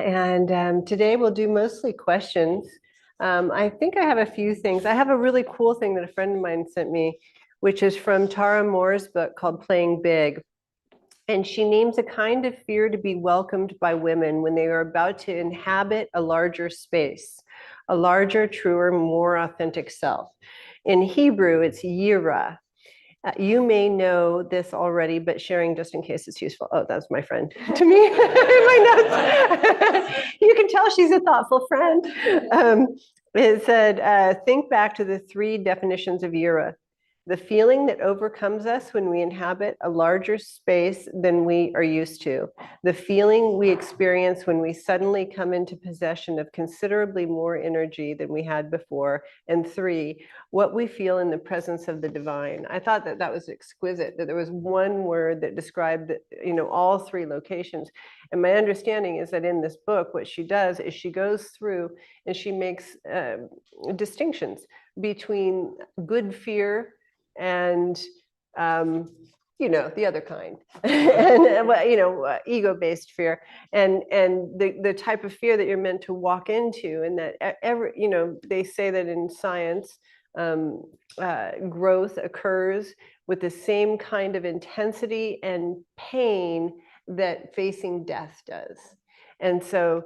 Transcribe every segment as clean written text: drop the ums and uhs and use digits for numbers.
And today we'll do mostly questions. I think I have a few things. I have a really cool thing that a friend of mine sent me, which is from Tara Moore's book called Playing Big. And she names a kind of fear to be welcomed by women when they are about to inhabit a larger space, a larger, truer, more authentic self. In Hebrew, it's yira. You may know this already, but sharing just in case it's useful. Oh, that's my friend to me in my notes. You can tell she's a thoughtful friend. It said, think back to the three definitions of yira. The feeling that overcomes us when we inhabit a larger space than we are used to. The feeling we experience when we suddenly come into possession of considerably more energy than we had before. And three, what we feel in the presence of the divine. I thought that that was exquisite, that there was one word that described, all three locations. And my understanding is that in this book, what she does is she goes through and she makes distinctions between good fear and the other kind, and ego-based fear, and the type of fear that you're meant to walk into, and that they say that in science, growth occurs with the same kind of intensity and pain that facing death does. And so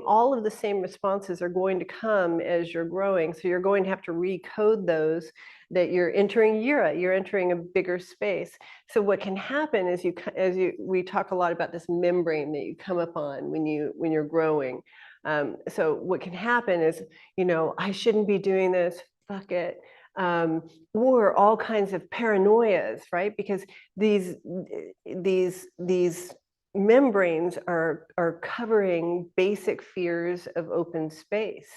all of the same responses are going to come as you're growing. So you're going to have to recode those, that you're entering Yira, you're entering a bigger space. So what can happen is we talk a lot about this membrane that you come upon when you're growing. So what can happen is, I shouldn't be doing this, fuck it. Or all kinds of paranoias, right? Because these membranes are covering basic fears of open space.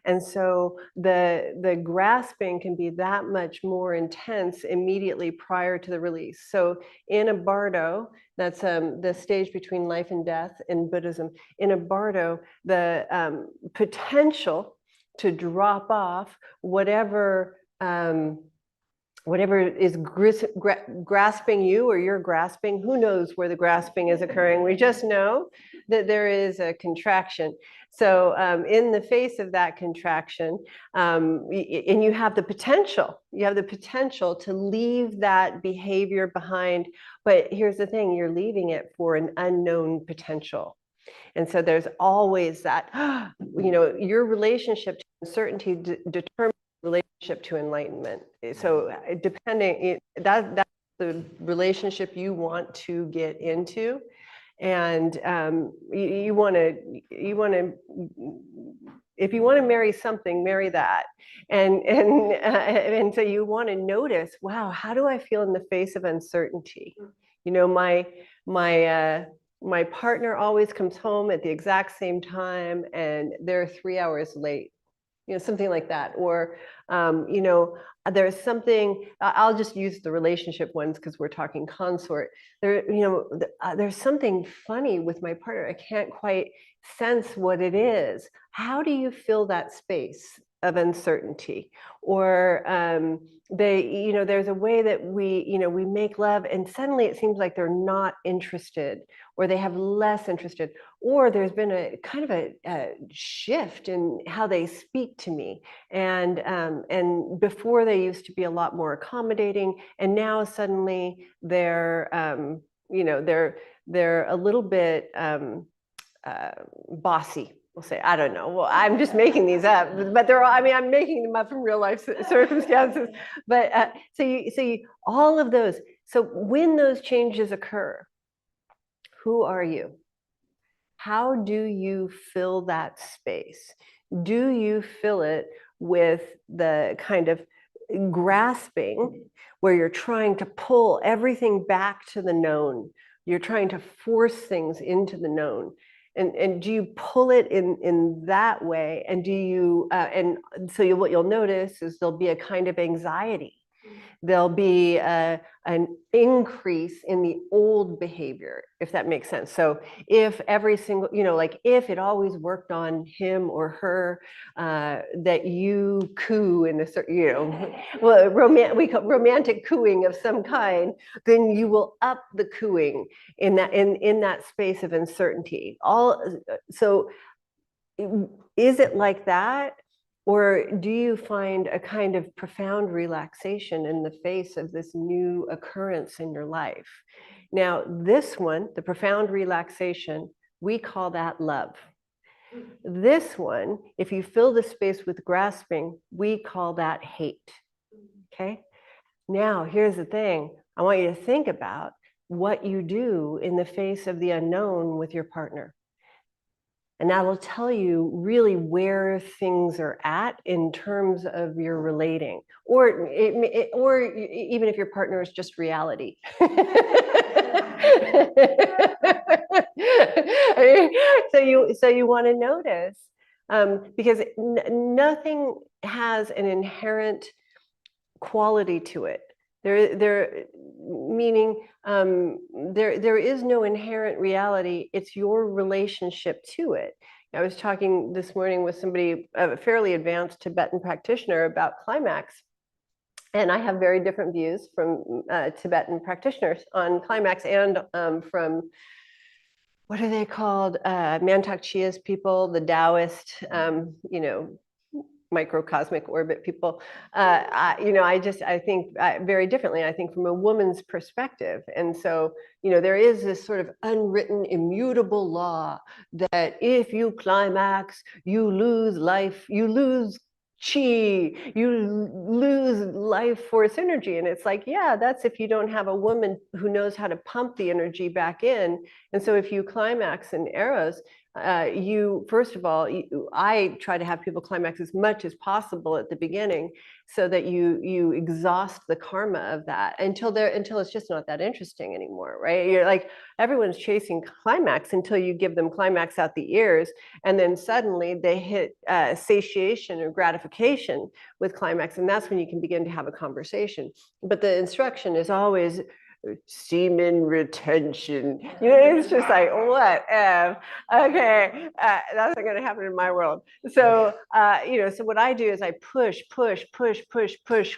And so the grasping can be that much more intense immediately prior to the release. So in a bardo, that's the stage between life and death in Buddhism. In a bardo, the potential to drop off whatever is grasping you, or you're grasping, who knows where the grasping is occurring. We just know that there is a contraction. So in the face of that contraction, and you have the potential to leave that behavior behind. But here's the thing, you're leaving it for an unknown potential. And so there's always that, your relationship to uncertainty determines relationship to enlightenment. So depending, that's the relationship you want to get into. And you want to, if you want to marry something, marry that. And so you want to notice, wow, how do I feel in the face of uncertainty? My partner always comes home at the exact same time, and they're 3 hours late. Something like that. Or, there's something, I'll just use the relationship ones because we're talking consort. There's something funny with my partner. I can't quite sense what it is. How do you fill that space of uncertainty? Or there's a way that we make love and suddenly it seems like they're not interested, or they have less interested, or there's been a kind of a shift in how they speak to me. And before they used to be a lot more accommodating, and now suddenly they're a little bit bossy. We'll say, I don't know. Well, I'm just making these up, but I'm making them up from real life circumstances. But so all of those. So when those changes occur, who are you? How do you fill that space? Do you fill it with the kind of grasping where you're trying to pull everything back to the known? You're trying to force things into the known. And do you pull it in that way? And do you, what you'll notice is there'll be a kind of anxiety There'll be an increase in the old behavior, if that makes sense. So if every single, like if it always worked on him or her, that you coo in a certain, well, we call romantic cooing of some kind, then you will up the cooing in that space of uncertainty. So is it like that? Or do you find a kind of profound relaxation in the face of this new occurrence in your life? Now, this one, the profound relaxation, we call that love. This one, if you fill the space with grasping, we call that hate. Okay? Now, here's the thing. I want you to think about what you do in the face of the unknown with your partner. And that will tell you really where things are at in terms of your relating, or even if your partner is just reality. So you want to notice, because nothing has an inherent quality to it. Meaning there is no inherent reality. It's your relationship to it. I was talking this morning with somebody, a fairly advanced Tibetan practitioner, about climax. And I have very different views from Tibetan practitioners on climax, and from, what are they called? Mantak Chia's people, the Taoist, microcosmic orbit people. I think very differently. I think from a woman's perspective. And so, there is this sort of unwritten, immutable law that if you climax, you lose life, you lose chi, you lose life force energy. And it's like, yeah, that's if you don't have a woman who knows how to pump the energy back in. And so if you climax in Eros, first of all, I try to have people climax as much as possible at the beginning, so that you exhaust the karma of that until it's just not that interesting anymore, right? You're like, everyone's chasing climax until you give them climax out the ears, and then suddenly they hit satiation or gratification with climax, and that's when you can begin to have a conversation. But the instruction is always semen retention. It's just like, what? Okay, that's not going to happen in my world. So, so what I do is I push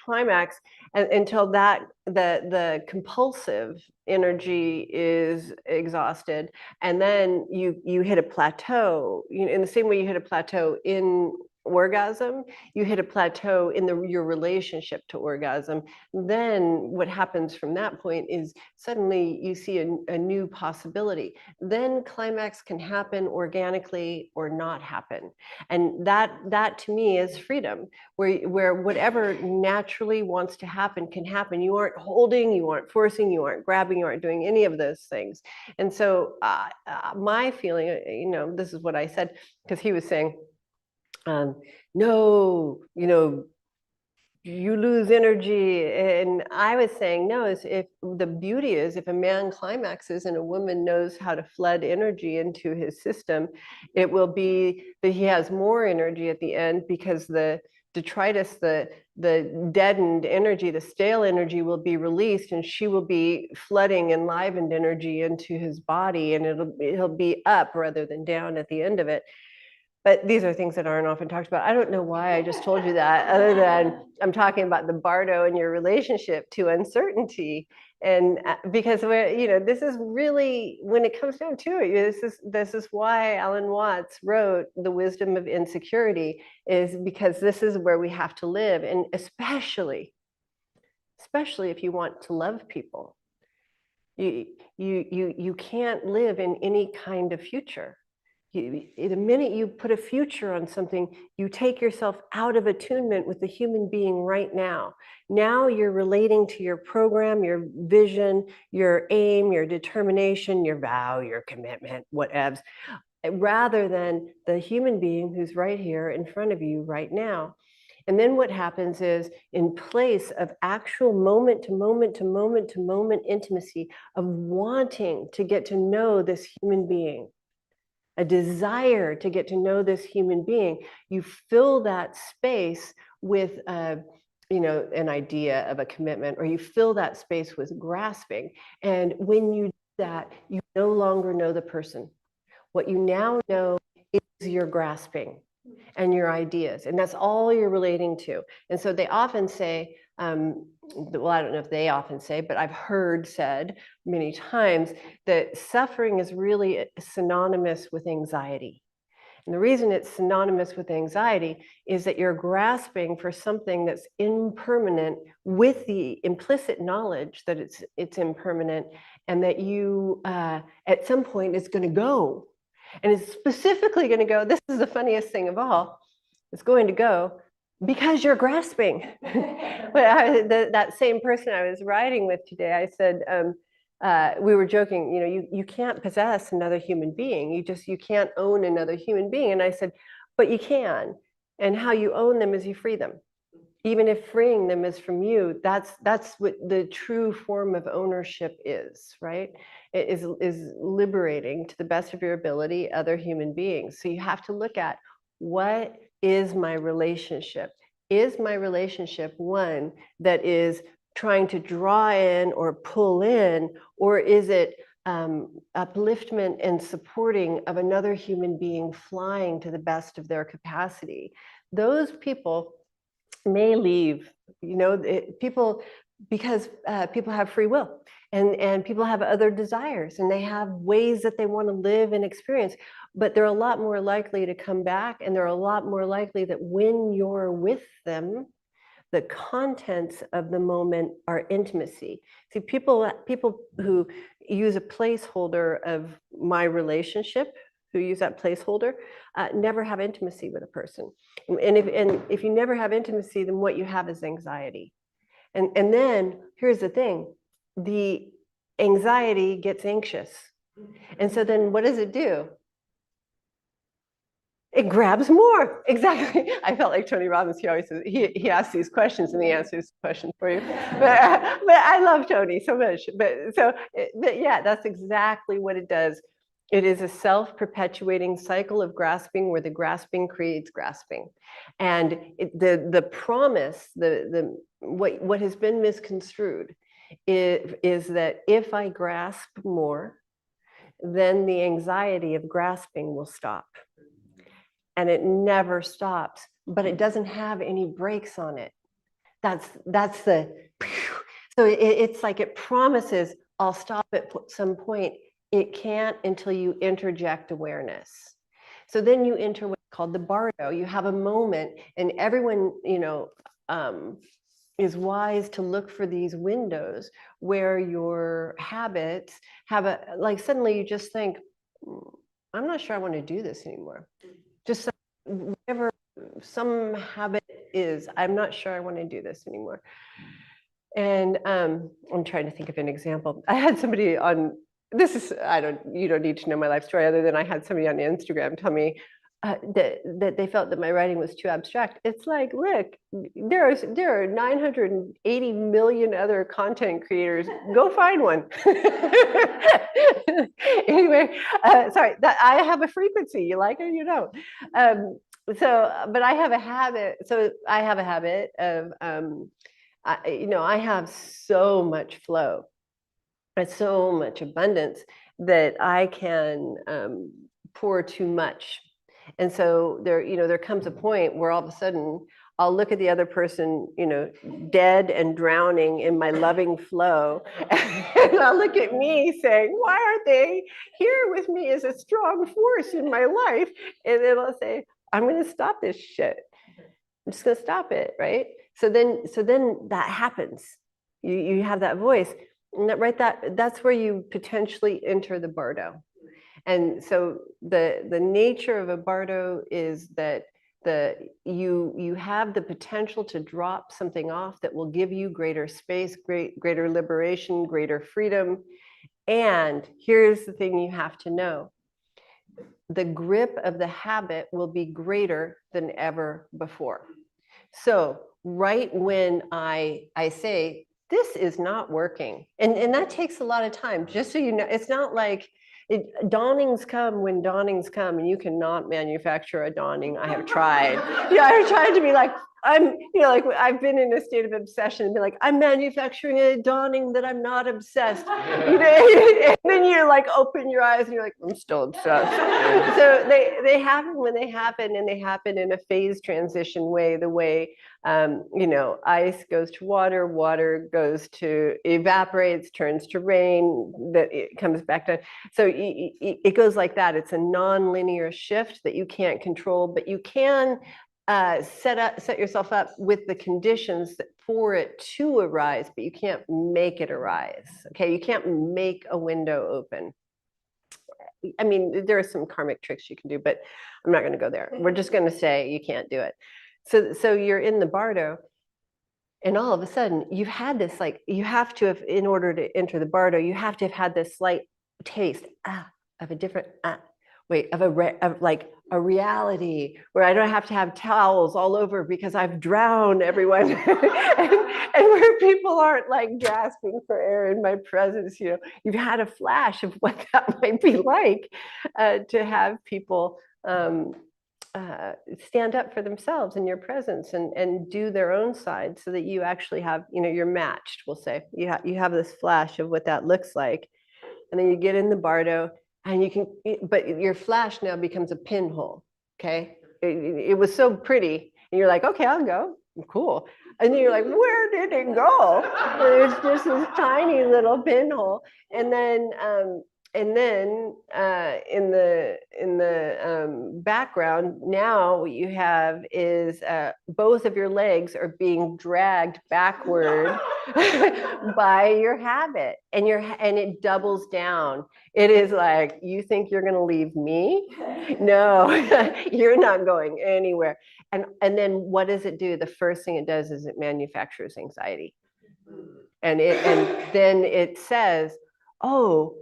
climax until the compulsive energy is exhausted, and then you hit a plateau. In the same way you hit a plateau in orgasm, you hit a plateau in your relationship to orgasm. Then what happens from that point is suddenly you see a new possibility. Then climax can happen organically or not happen. And that to me is freedom, where whatever naturally wants to happen can happen. You aren't holding, you aren't forcing, you aren't grabbing, you aren't doing any of those things. And so my feeling, this is what I said, because he was saying, no, you lose energy. And I was saying, no, if the beauty is, if a man climaxes and a woman knows how to flood energy into his system, it will be that he has more energy at the end, because the detritus, the deadened energy, the stale energy will be released, and she will be flooding enlivened energy into his body, and it'll be up rather than down at the end of it. But these are things that aren't often talked about. I don't know why I just told you that, other than I'm talking about the bardo and your relationship to uncertainty. And because this is really, when it comes down to it, this is why Alan Watts wrote The Wisdom of Insecurity, is because this is where we have to live. And especially if you want to love people, you can't live in any kind of future. The minute you put a future on something, you take yourself out of attunement with the human being right now. Now you're relating to your program, your vision, your aim, your determination, your vow, your commitment, whatevs, rather than the human being who's right here in front of you right now. And then what happens is, in place of actual moment to moment to moment to moment intimacy of wanting to get to know this human being, a desire to get to know this human being, you fill that space with an idea of a commitment, or you fill that space with grasping. And when you do that, you no longer know the person. What you now know is your grasping and your ideas, and that's all you're relating to. And so they often say, well, I don't know if they often say, but I've heard said many times that suffering is really synonymous with anxiety. And the reason it's synonymous with anxiety is that you're grasping for something that's impermanent with the implicit knowledge that it's impermanent, and that you at some point it's going to go. And it's specifically going to go, this is the funniest thing of all, it's going to go because you're grasping. But that same person I was riding with today, I said, we were joking, you can't possess another human being. You can't own another human being. And I said, but you can. And how you own them is you free them. Even if freeing them is from you, that's what the true form of ownership is, right? It is liberating to the best of your ability other human beings. So you have to look at, what is my relationship? Is my relationship one that is trying to draw in or pull in, or is it upliftment and supporting of another human being flying to the best of their capacity? Those people may leave, people, because people have free will, and people have other desires, and they have ways that they want to live and experience, but they're a lot more likely to come back, and they're a lot more likely that when you're with them, the contents of the moment are intimacy. See, people who use a placeholder of my relationship, who use that placeholder, never have intimacy with a person. And if you never have intimacy, then what you have is anxiety. And then here's the thing, the anxiety gets anxious. And so then what does it do? It grabs more. Exactly. I felt like Tony Robbins. He always says, he asks these questions and he answers questions for you. But I love Tony so much. But yeah, that's exactly what it does. It is a self-perpetuating cycle of grasping, where the grasping creates grasping. And the promise, what has been misconstrued is that if I grasp more, then the anxiety of grasping will stop. And it never stops, but it doesn't have any brakes on it. That's the, so it's like it promises, I'll stop at some point. It can't until you interject awareness. So then you enter what's called the bardo. You have a moment, and everyone, is wise to look for these windows where your habits have suddenly you just think, I'm not sure I want to do this anymore. Just whatever some habit is, I'm not sure I want to do this anymore. And I'm trying to think of an example. I had somebody on, you don't need to know my life story, other than I had somebody on Instagram tell me that they felt that my writing was too abstract. It's like, look, there are 980 million other content creators. Go find one. Anyway, sorry, that I have a frequency. You like it, you don't. But I have a habit. So I have a habit of, I have so much flow, and so much abundance that I can pour too much. And so there comes a point where all of a sudden I'll look at the other person, dead and drowning in my loving flow. And I'll look at me saying, why aren't they here with me as a strong force in my life? And then I'll say, I'm going to stop this shit. I'm just going to stop it, right? So then that happens. You have that voice. And that's where you potentially enter the bardo. And so the nature of a bardo is that you have the potential to drop something off that will give you greater space, greater liberation, greater freedom. And here's the thing you have to know. The grip of the habit will be greater than ever before. So right when I say, this is not working, and that takes a lot of time, just so you know, it's not like, dawnings come when dawnings come, and you cannot manufacture a dawning. I have tried. I've tried to be like, like I've been in a state of obsession and be like, I'm manufacturing a dawning that I'm not obsessed. And then you like open your eyes and you're like, I'm still obsessed. So they happen when they happen, and they happen in a phase transition way, the way ice goes to water, water goes to evaporates, turns to rain, that it comes back to. So it goes like that. It's a non-linear shift that you can't control, but you can set yourself up with the conditions for it to arise, but you can't make it arise. Okay, you can't make a window open. I mean, there are some karmic tricks you can do, but I'm not going to go there. We're just going to say you can't do it. So you're in the bardo, and all of a sudden you've had this, like, you have to have, in order to enter the bardo, you have to have had this slight taste of a different of like a reality where I don't have to have towels all over because I've drowned everyone, and where people aren't like gasping for air in my presence. You've had a flash of what that might be like, to have people stand up for themselves in your presence and do their own side, so that you actually have, you're matched. We'll say you have this flash of what that looks like, and then you get in the bardo. And you can, but your flash now becomes a pinhole. Okay, it was so pretty, and you're like, okay, I'll go, cool. And then you're like, where did it go? And it's just this tiny little pinhole. And then in the background, now what you have is both of your legs are being dragged backward by your habit, and it doubles down. It is like, you think you're going to leave me? No, you're not going anywhere. And then what does it do? The first thing it does is it manufactures anxiety. And then it says, oh,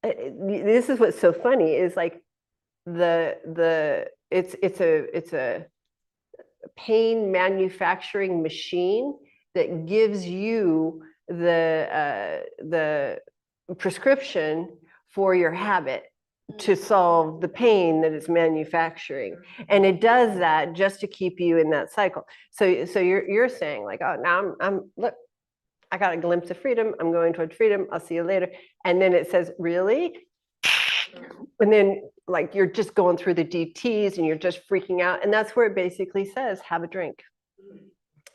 this is what's so funny, is like it's a pain manufacturing machine that gives you the prescription for your habit to solve the pain that it's manufacturing. And it does that just to keep you in that cycle. So you're saying like, oh, now I'm look, I got a glimpse of freedom. I'm going toward freedom. I'll see you later. And then it says, really? And then like you're just going through the DTs and you're just freaking out. And that's where it basically says, have a drink.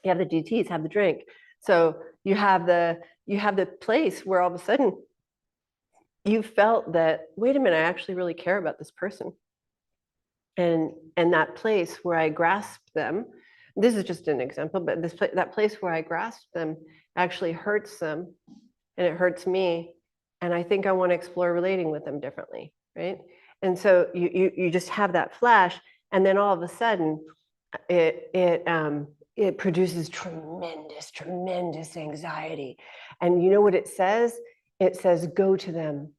You have the DTs, have the drink. So you have the place where all of a sudden you felt that, wait a minute, I actually really care about this person. And that place where I grasp them, this is just an example, but that place where I grasp them actually hurts them, and it hurts me. And I think I want to explore relating with them differently, right? And so you just have that flash, and then all of a sudden it produces tremendous anxiety. And you know what it says? It says, go to them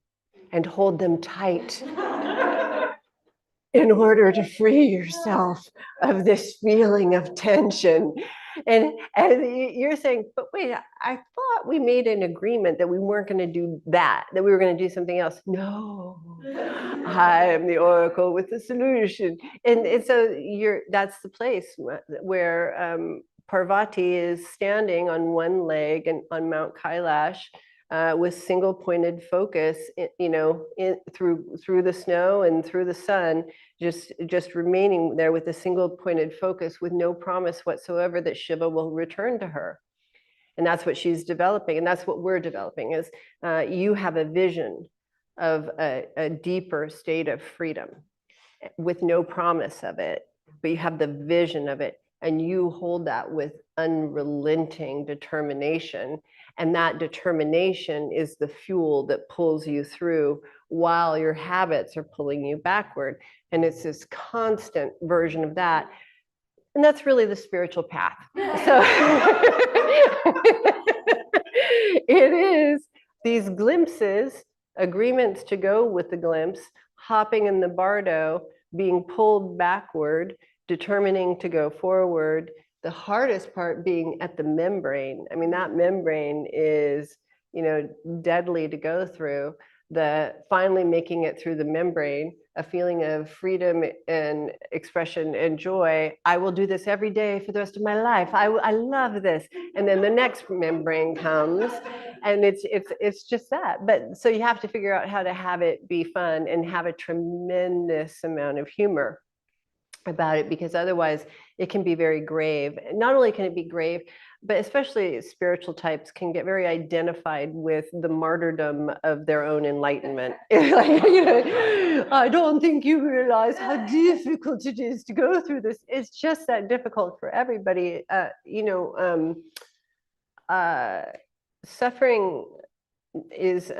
and hold them tight in order to free yourself of this feeling of tension. And you're saying, but wait, I thought we made an agreement that we weren't going to do that we were going to do something else. No, I am the oracle with the solution. And so that's the place where Parvati is standing on one leg and on Mount Kailash, with single pointed focus, through the snow and through the sun, just remaining there with a single pointed focus, with no promise whatsoever that Shiva will return to her. And that's what she's developing, and that's what we're developing. Is you have a vision of a deeper state of freedom with no promise of it, but you have the vision of it, and you hold that with unrelenting determination. And that determination is the fuel that pulls you through while your habits are pulling you backward. And it's this constant version of that. And that's really the spiritual path. So it is these glimpses, agreements to go with the glimpse, hopping in the bardo, being pulled backward, determining to go forward. The hardest part being at the membrane. I mean, that membrane is, deadly to go through. the finally making it through the membrane, a feeling of freedom and expression and joy. I will do this every day for the rest of my life. I love this. And then the next membrane comes, and it's just that. But so you have to figure out how to have it be fun and have a tremendous amount of humor about it, because otherwise it can be very grave. Not only can it be grave, but especially spiritual types can get very identified with the martyrdom of their own enlightenment. Like, you know, I don't think you realize how difficult it is to go through this. It's just that difficult for everybody. Suffering is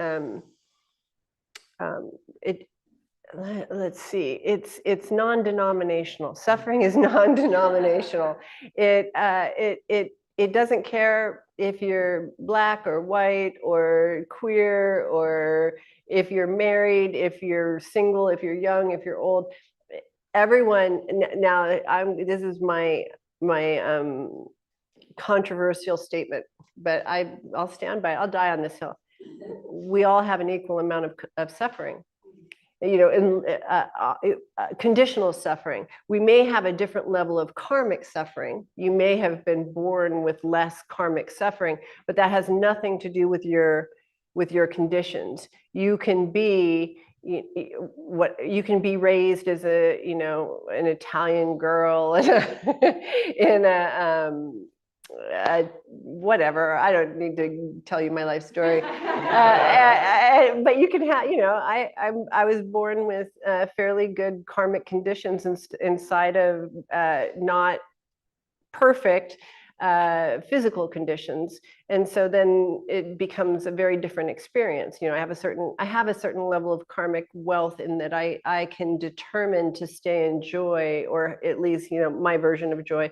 it. Let's see. It's non-denominational. Suffering is non-denominational. It doesn't care if you're black or white or queer, or if you're married, if you're single, if you're young, if you're old. Everyone now. This is my controversial statement, but I'll stand by it. I'll die on this hill. We all have an equal amount of suffering. You know, in conditional suffering. We may have a different level of karmic suffering. You may have been born with less karmic suffering, but that has nothing to do with your conditions. You can be you can be raised as an Italian girl in a whatever. I don't need to tell you my life story, but you can have. I was born with fairly good karmic conditions inside of not perfect physical conditions, and so then it becomes a very different experience. I have a certain level of karmic wealth in that I can determine to stay in joy, or at least my version of joy,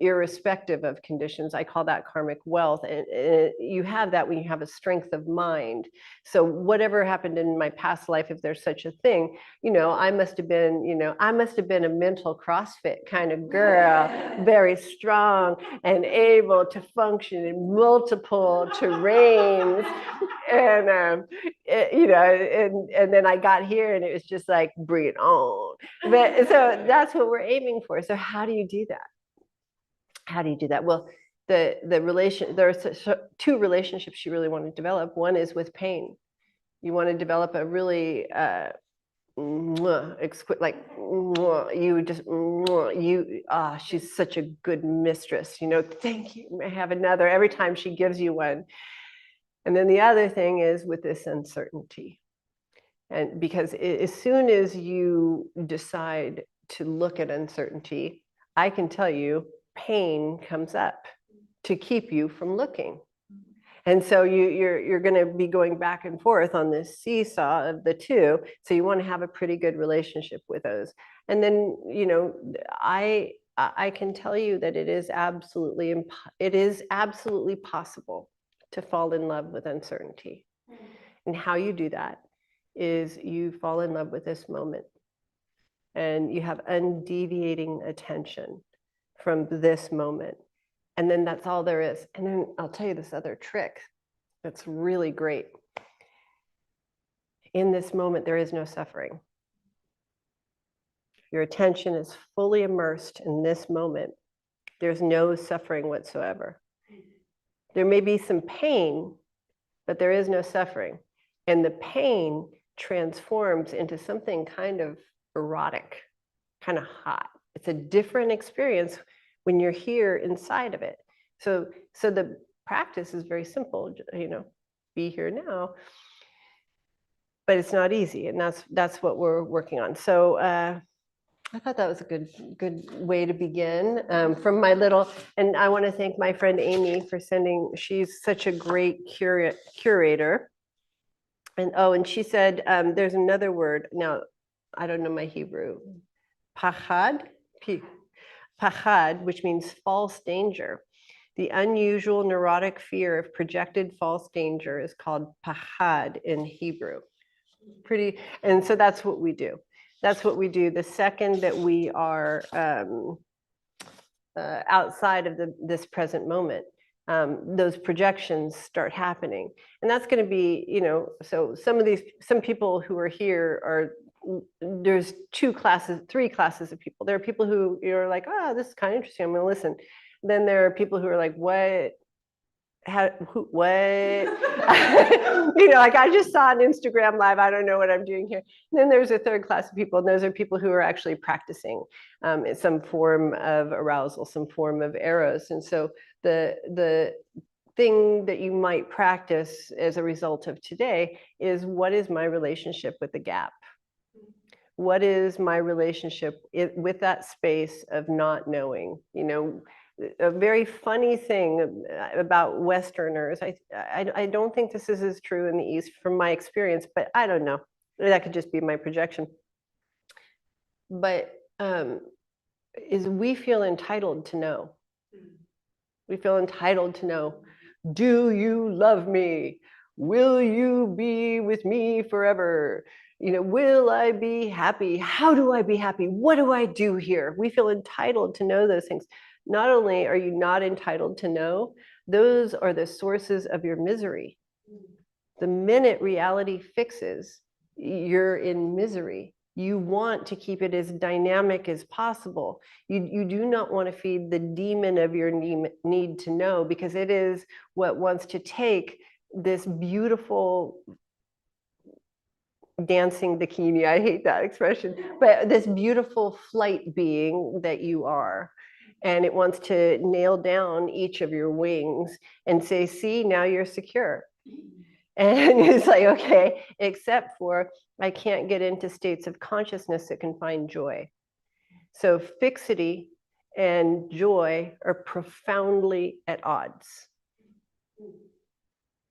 irrespective of conditions. I call that karmic wealth. And you have that when you have a strength of mind. So whatever happened in my past life, if there's such a thing, I must have been a mental CrossFit kind of girl, very strong and able to function in multiple terrains. And and then I got here and it was just like, bring it on. But so that's what we're aiming for. So how do you do that? How do you do that? Well, there are two relationships you really want to develop. One is with pain. You want to develop a really she's such a good mistress. Thank you. I have another every time she gives you one. And then the other thing is with this uncertainty. And because as soon as you decide to look at uncertainty, I can tell you, pain comes up to keep you from looking. And so you're going to be going back and forth on this seesaw of the two. So you want to have a pretty good relationship with those. And then, I can tell you that it is absolutely possible to fall in love with uncertainty. And how you do that is you fall in love with this moment, and you have undeviating attention from this moment. And then that's all there is. And then I'll tell you this other trick that's really great. In this moment, there is no suffering. Your attention is fully immersed in this moment. There's no suffering whatsoever. There may be some pain, but there is no suffering. And the pain transforms into something kind of erotic, kind of hot. It's a different experience when you're here inside of it. So the practice is very simple, be here now, but it's not easy. And that's what we're working on. So I thought that was a good way to begin from my little, and I want to thank my friend Amy for she's such a great curator. And she said, there's another word. Now, I don't know my Hebrew. Pachad, which means false danger. The unusual neurotic fear of projected false danger is called pachad in Hebrew. And so that's what we do. That's what we do the second that we are outside of this present moment. those projections start happening. And that's going to be, so some people who are here there's three classes of people. There are people who you're like, oh, this is kind of interesting, I'm going to listen. Then there are people who are like, what? What? Like I just saw an Instagram live. I don't know what I'm doing here. And then there's a third class of people, and those are people who are actually practicing some form of arousal, some form of Eros. And so the thing that you might practice as a result of today is, what is my relationship with the gap? What is my relationship with that space of not knowing? A very funny thing about Westerners, I don't think this is as true in the East from my experience, but I don't know. That could just be my projection. But is we feel entitled to know. We feel entitled to know, do you love me? Will you be with me forever? Will I be happy? How do I be happy? What do I do here? We feel entitled to know those things. Not only are you not entitled to know, those are the sources of your misery. The minute reality fixes, you're in misery. You want to keep it as dynamic as possible. You do not want to feed the demon of your need to know, because it is what wants to take this beautiful dancing bikini, I hate that expression, but this beautiful flight being that you are. And it wants to nail down each of your wings and say, see, now you're secure. And it's like, okay, except for I can't get into states of consciousness that can find joy. So fixity and joy are profoundly at odds.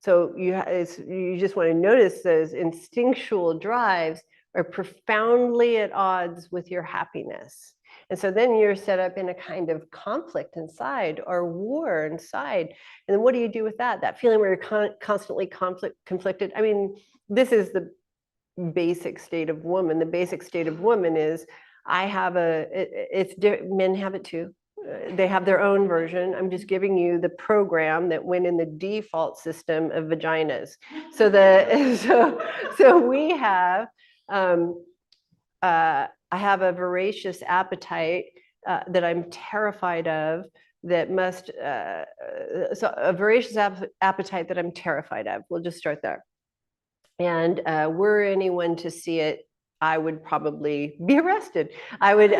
So you just want to notice those instinctual drives are profoundly at odds with your happiness. And so then you're set up in a kind of conflict inside, or war inside. And then what do you do with that? That feeling where you're constantly conflicted. I mean, this is the basic state of woman. The basic state of woman is, men have it too. They have their own version. I'm just giving you the program that went in the default system of vaginas. So we have, I have a voracious appetite that I'm terrified of, that must, so a voracious appetite that I'm terrified of. We'll just start there. And were anyone to see it, I would probably be arrested. I would,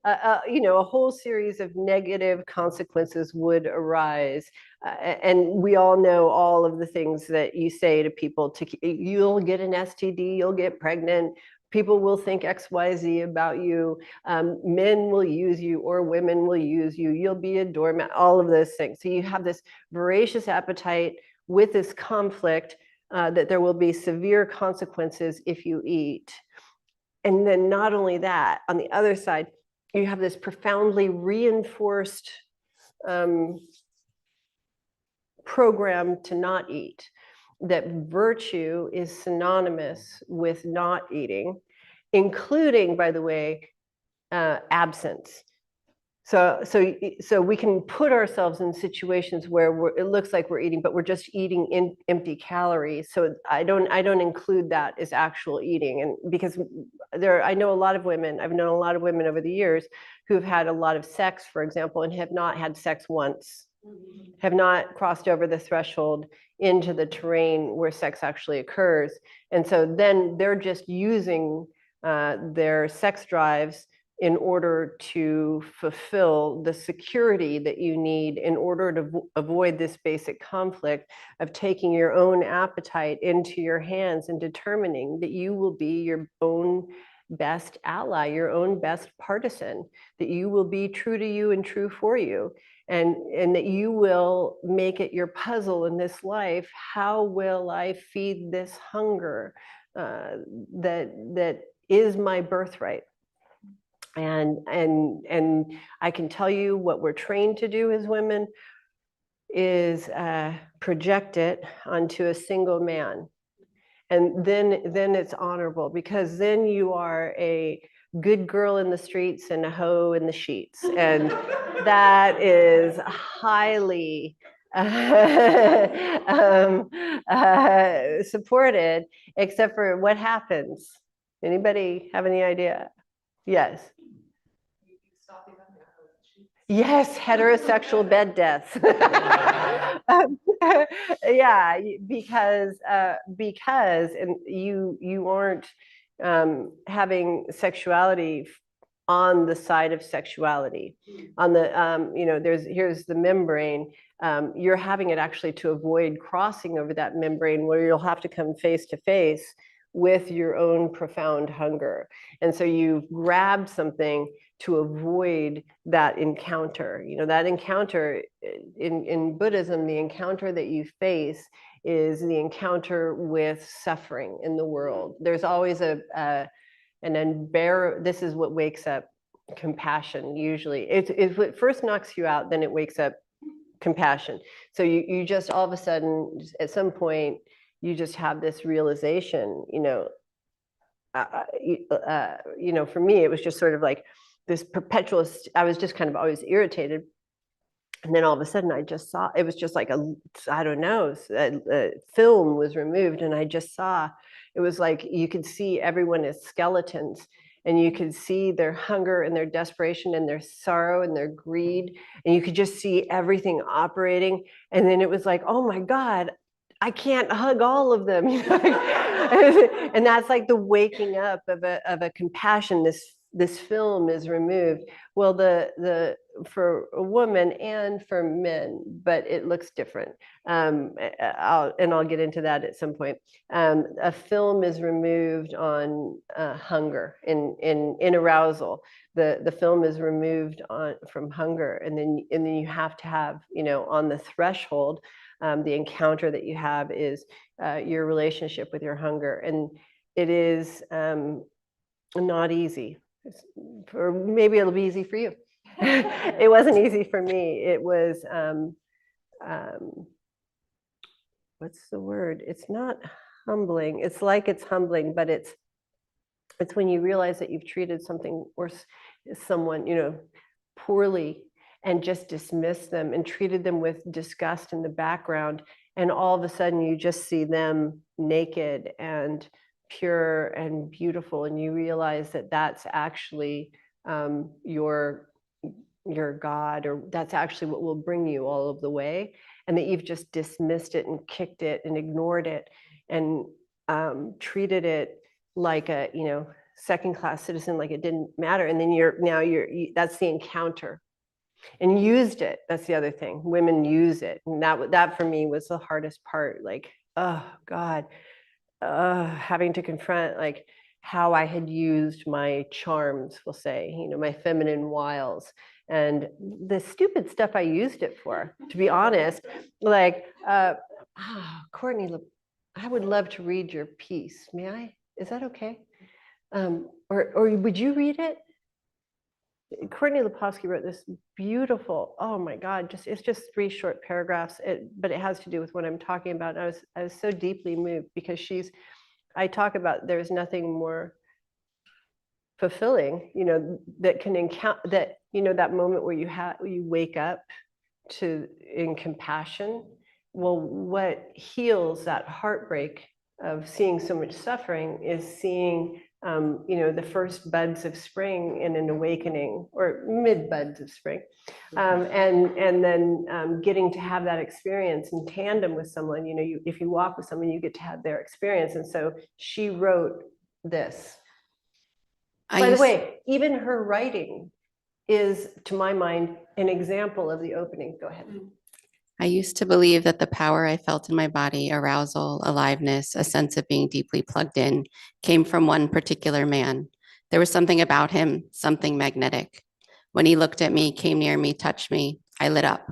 a whole series of negative consequences would arise. And we all know all of the things that you say to people. You'll get an STD, you'll get pregnant, people will think XYZ about you, men will use you, or women will use you, you'll be a doormat, all of those things. So you have this voracious appetite with this conflict, that there will be severe consequences if you eat. And then not only that, on the other side, you have this profoundly reinforced program to not eat, that virtue is synonymous with not eating, including, by the way, absence. So we can put ourselves in situations where it looks like we're eating, but we're just eating empty calories. So I don't include that as actual eating. And because I know a lot of women, I've known a lot of women over the years who've had a lot of sex, for example, and have not had sex once, have not crossed over the threshold into the terrain where sex actually occurs. And so then they're just using their sex drives in order to fulfill the security that you need in order to avoid this basic conflict of taking your own appetite into your hands and determining that you will be your own best ally, your own best partisan, that you will be true to you and true for you, and that you will make it your puzzle in this life. How will I feed this hunger that is my birthright? And I can tell you what we're trained to do as women is project it onto a single man. And then it's honorable, because then you are a good girl in the streets and a hoe in the sheets. And that is highly supported, except for what happens. Anybody have any idea? Yes. Yes, heterosexual bed deaths. Yeah, because and you aren't having sexuality on the side of sexuality. On the here's the membrane. You're having it actually to avoid crossing over that membrane, where you'll have to come face to face with your own profound hunger. And so you've grabbed something to avoid that encounter. That encounter in Buddhism, the encounter that you face is the encounter with suffering in the world. There's always an unbearable. This is what wakes up compassion. Usually, it's what first knocks you out, then it wakes up compassion. So you just all of a sudden, at some point, you just have this realization. For me, it was just sort of like this perpetual. I was just kind of always irritated. And then all of a sudden I just saw, it was just like I don't know, a film was removed, and I just saw, it was like you could see everyone as skeletons, and you could see their hunger and their desperation and their sorrow and their greed, and you could just see everything operating. And then it was like, oh my God, I can't hug all of them. And that's like the waking up of a compassion. This film is removed. Well, the for a woman and for men, but it looks different. I'll get into that at some point. A film is removed on hunger in arousal. The film is removed from hunger, and then you have to have, on the threshold, the encounter that you have is your relationship with your hunger, and it is not easy. Or maybe it'll be easy for you. It wasn't easy for me. It was, what's the word? It's not humbling. It's like it's humbling, but it's when you realize that you've treated something or someone, poorly, and just dismissed them and treated them with disgust in the background. And all of a sudden you just see them naked and pure and beautiful. And you realize that that's actually your God, or that's actually what will bring you all of the way. And that you've just dismissed it and kicked it and ignored it and treated it like a, second-class citizen, like it didn't matter. And then that's the encounter. And used it. That's the other thing. Women use it. And that for me was the hardest part. Like, oh God, having to confront like how I had used my charms, we'll say, my feminine wiles, and the stupid stuff I used it for, to be honest. Like, Courtney, I would love to read your piece. May I? Is that okay? Or would you read it? Courtney Lepofsky wrote this beautiful, oh my God, it's just 3 short paragraphs, but it has to do with what I'm talking about. And I was so deeply moved, because I talk about there's nothing more fulfilling, that can encounter that, that moment where you wake up in compassion. Well, what heals that heartbreak of seeing so much suffering is seeing the first buds of spring in an awakening, or mid buds of spring, and then getting to have that experience in tandem with someone. If you walk with someone, you get to have their experience. And so she wrote this. By the way, even her writing is, to my mind, an example of the opening. Go ahead. I used to believe that the power I felt in my body, arousal, aliveness, a sense of being deeply plugged in, came from one particular man. There was something about him, something magnetic. When he looked at me, came near me, touched me, I lit up.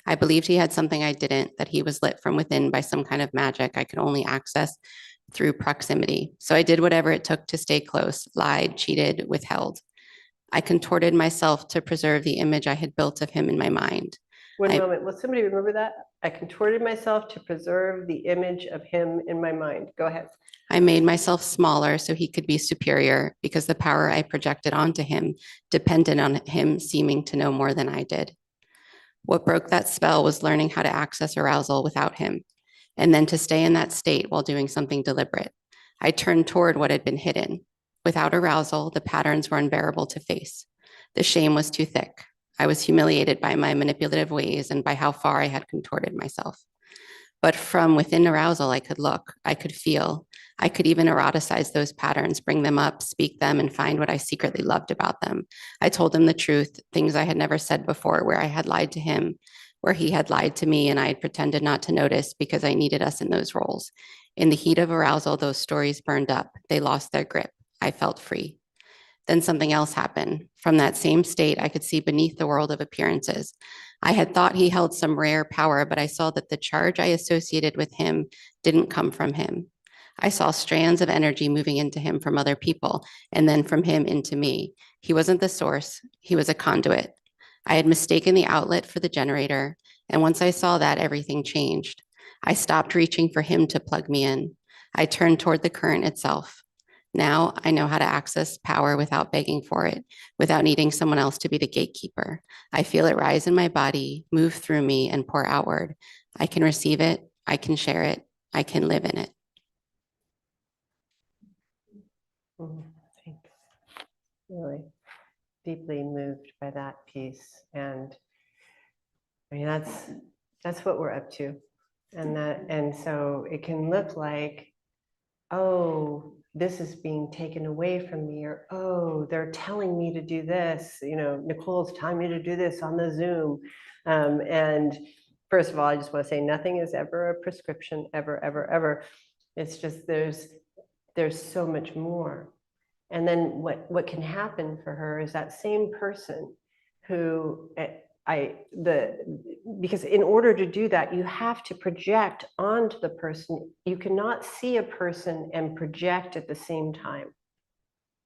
I believed he had something I didn't, that he was lit from within by some kind of magic I could only access through proximity. So I did whatever it took to stay close, lied, cheated, withheld. I contorted myself to preserve the image I had built of him in my mind. One I, moment. Will somebody remember that? I contorted myself to preserve the image of him in my mind. Go ahead. I made myself smaller so he could be superior because the power I projected onto him depended on him seeming to know more than I did. What broke that spell was learning how to access arousal without him, and then to stay in that state while doing something deliberate. I turned toward what had been hidden. Without arousal, the patterns were unbearable to face. The shame was too thick. I was humiliated by my manipulative ways and by how far I had contorted myself. But from within arousal, I could look, I could feel, I could even eroticize those patterns, bring them up, speak them, and find what I secretly loved about them. I told him the truth, things I had never said before, where I had lied to him, where he had lied to me, and I had pretended not to notice because I needed us in those roles. In the heat of arousal, those stories burned up. They lost their grip. I felt free. Then something else happened. From that same state, I could see beneath the world of appearances. I had thought he held some rare power, but I saw that the charge I associated with him didn't come from him. I saw strands of energy moving into him from other people, and then from him into me. He wasn't the source, he was a conduit. I had mistaken the outlet for the generator, and once I saw that, everything changed. I stopped reaching for him to plug me in. I turned toward the current itself. Now I know how to access power without begging for it, without needing someone else to be the gatekeeper. I feel it rise in my body, move through me, and pour outward. I can receive it, I can share it, I can live in it. Thanks. Really deeply moved by that piece. And I mean, that's what we're up to. And so it can look like, oh, this is being taken away from me, or oh, they're telling me to do this. Nicole's telling me to do this on the Zoom. And first of all, I just want to say nothing is ever a prescription, ever, ever, ever. It's just there's so much more. And then what can happen for her is that same person who because in order to do that, you have to project onto the person. You cannot see a person and project at the same time.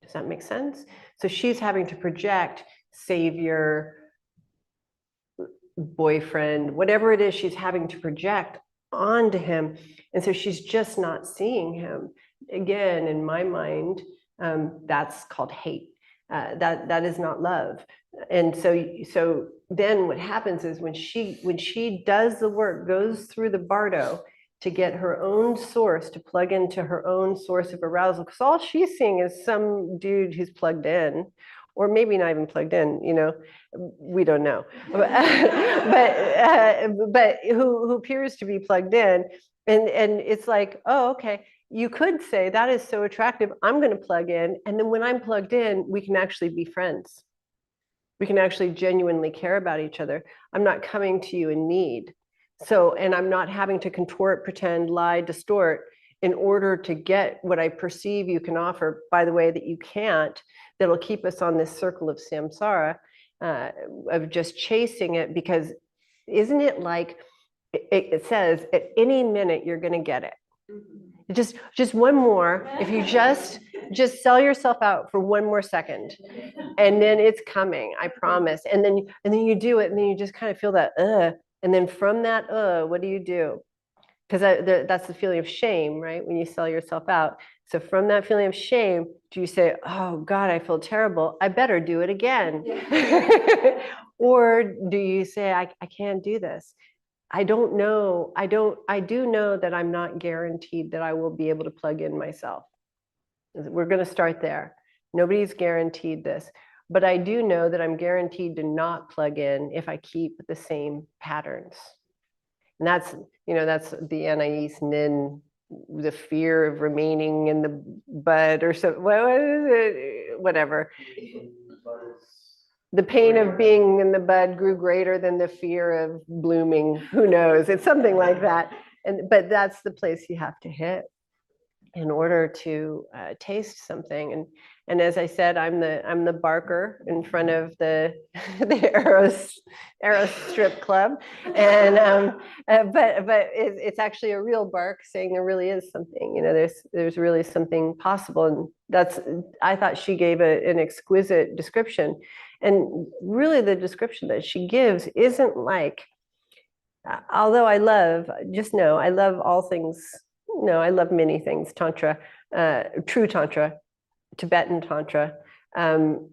Does that make sense? So she's having to project savior, boyfriend, whatever it is she's having to project onto him. And so she's just not seeing him. Again, in my mind, that's called hate. That is not love. And so then what happens is when she does the work, goes through the bardo to get her own source, to plug into her own source of arousal, because all she's seeing is some dude who's plugged in, or maybe not even plugged in, we don't know, but who appears to be plugged in, and it's like, oh, okay. You could say that is so attractive. I'm going to plug in. And then when I'm plugged in, we can actually be friends. We can actually genuinely care about each other. I'm not coming to you in need. So, and I'm not having to contort, pretend, lie, distort in order to get what I perceive you can offer, by the way, that you can't, that'll keep us on this circle of samsara, of just chasing it. Because isn't it like it says at any minute you're going to get it? Just one more. If you just sell yourself out for one more second, and then it's coming, I promise. And then you do it, and then you just kind of feel that and then from that what do? Because that's the feeling of shame, right? When you sell yourself out. So from that feeling of shame, do you say, oh God, I feel terrible, I better do it again? Or do you say, I can't do this? I don't know. I do know that I'm not guaranteed that I will be able to plug in myself. We're going to start there. Nobody's guaranteed this, but I do know that I'm guaranteed to not plug in if I keep the same patterns. And that's the Anais Nin, the fear of remaining in the bud, or so, what is it? Whatever. The pain of being in the bud grew greater than the fear of blooming. Who knows? It's something like that. But that's the place you have to hit in order to taste something. And as I said, I'm the barker in front of the Eros strip club, and but it's actually a real bark saying there really is something. There's really something possible, and I thought she gave an exquisite description. And really, the description that she gives isn't like although I love, just know, I love all things. No, I love many things. Tantra, true Tantra, Tibetan Tantra. Um,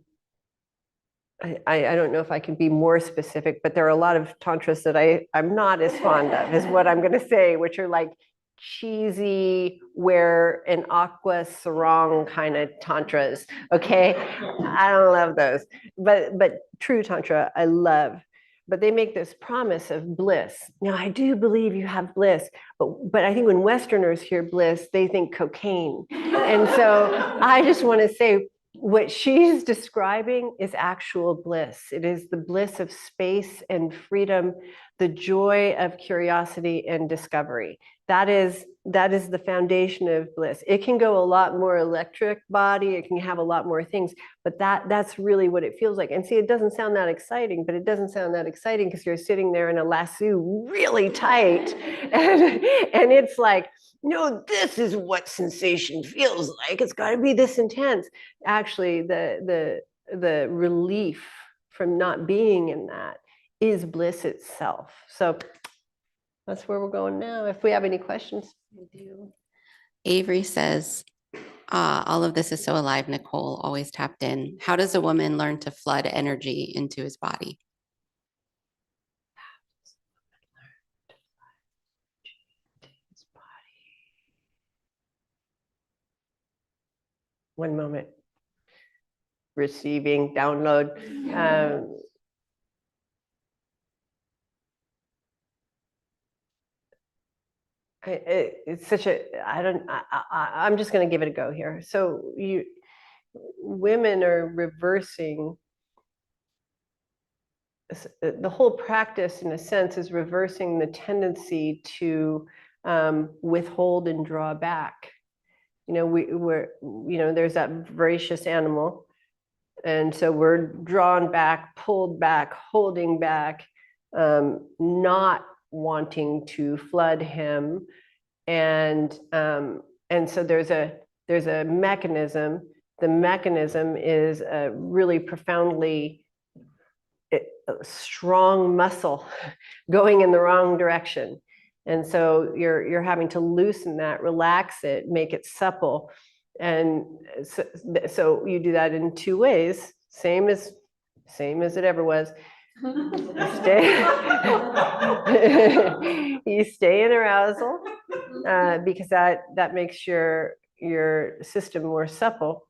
I don't know if I can be more specific, but there are a lot of tantras that I'm not as fond of, is what I'm going to say, which are like cheesy, wear an aqua sarong kind of tantras. Okay, I don't love those, but true tantra I love. But they make this promise of bliss. Now I do believe you have bliss, but I think when Westerners hear bliss, they think cocaine, and so I just want to say, what she's describing is actual bliss. It is the bliss of space and freedom, the joy of curiosity and discovery. That is the foundation of bliss. It can go a lot more electric body, it can have a lot more things, but that's really what it feels like. And see, it doesn't sound that exciting, but it doesn't sound that exciting because you're sitting there in a lasso really tight. And it's like, no, this is what sensation feels like. It's got to be this intense. Actually, the relief from not being in that is bliss itself. So that's where we're going now. If we have any questions. I do. Avery says, all of this is so alive, Nicole, always tapped in. How does a woman learn to flood energy into his body? One moment. Receiving, download. It's such a, I'm just going to give it a go here. So women are reversing, the whole practice in a sense is reversing the tendency to withhold and draw back. There's that voracious animal. And so we're drawn back, pulled back, holding back, not wanting to flood him. And so there's a mechanism. The mechanism is a really profoundly strong muscle going in the wrong direction. And so you're having to loosen that, relax it, make it supple. And so you do that in two ways, same as it ever was. You stay in arousal because that makes your system more supple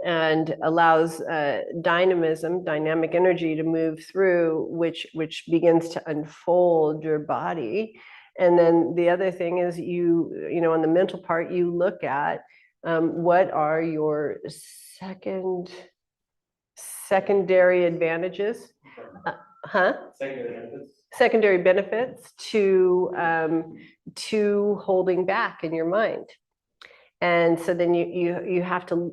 and allows dynamic energy to move through, which begins to unfold your body. And then the other thing is on the mental part, you look at what are your secondary advantages, secondary benefits to holding back in your mind. And so then you have to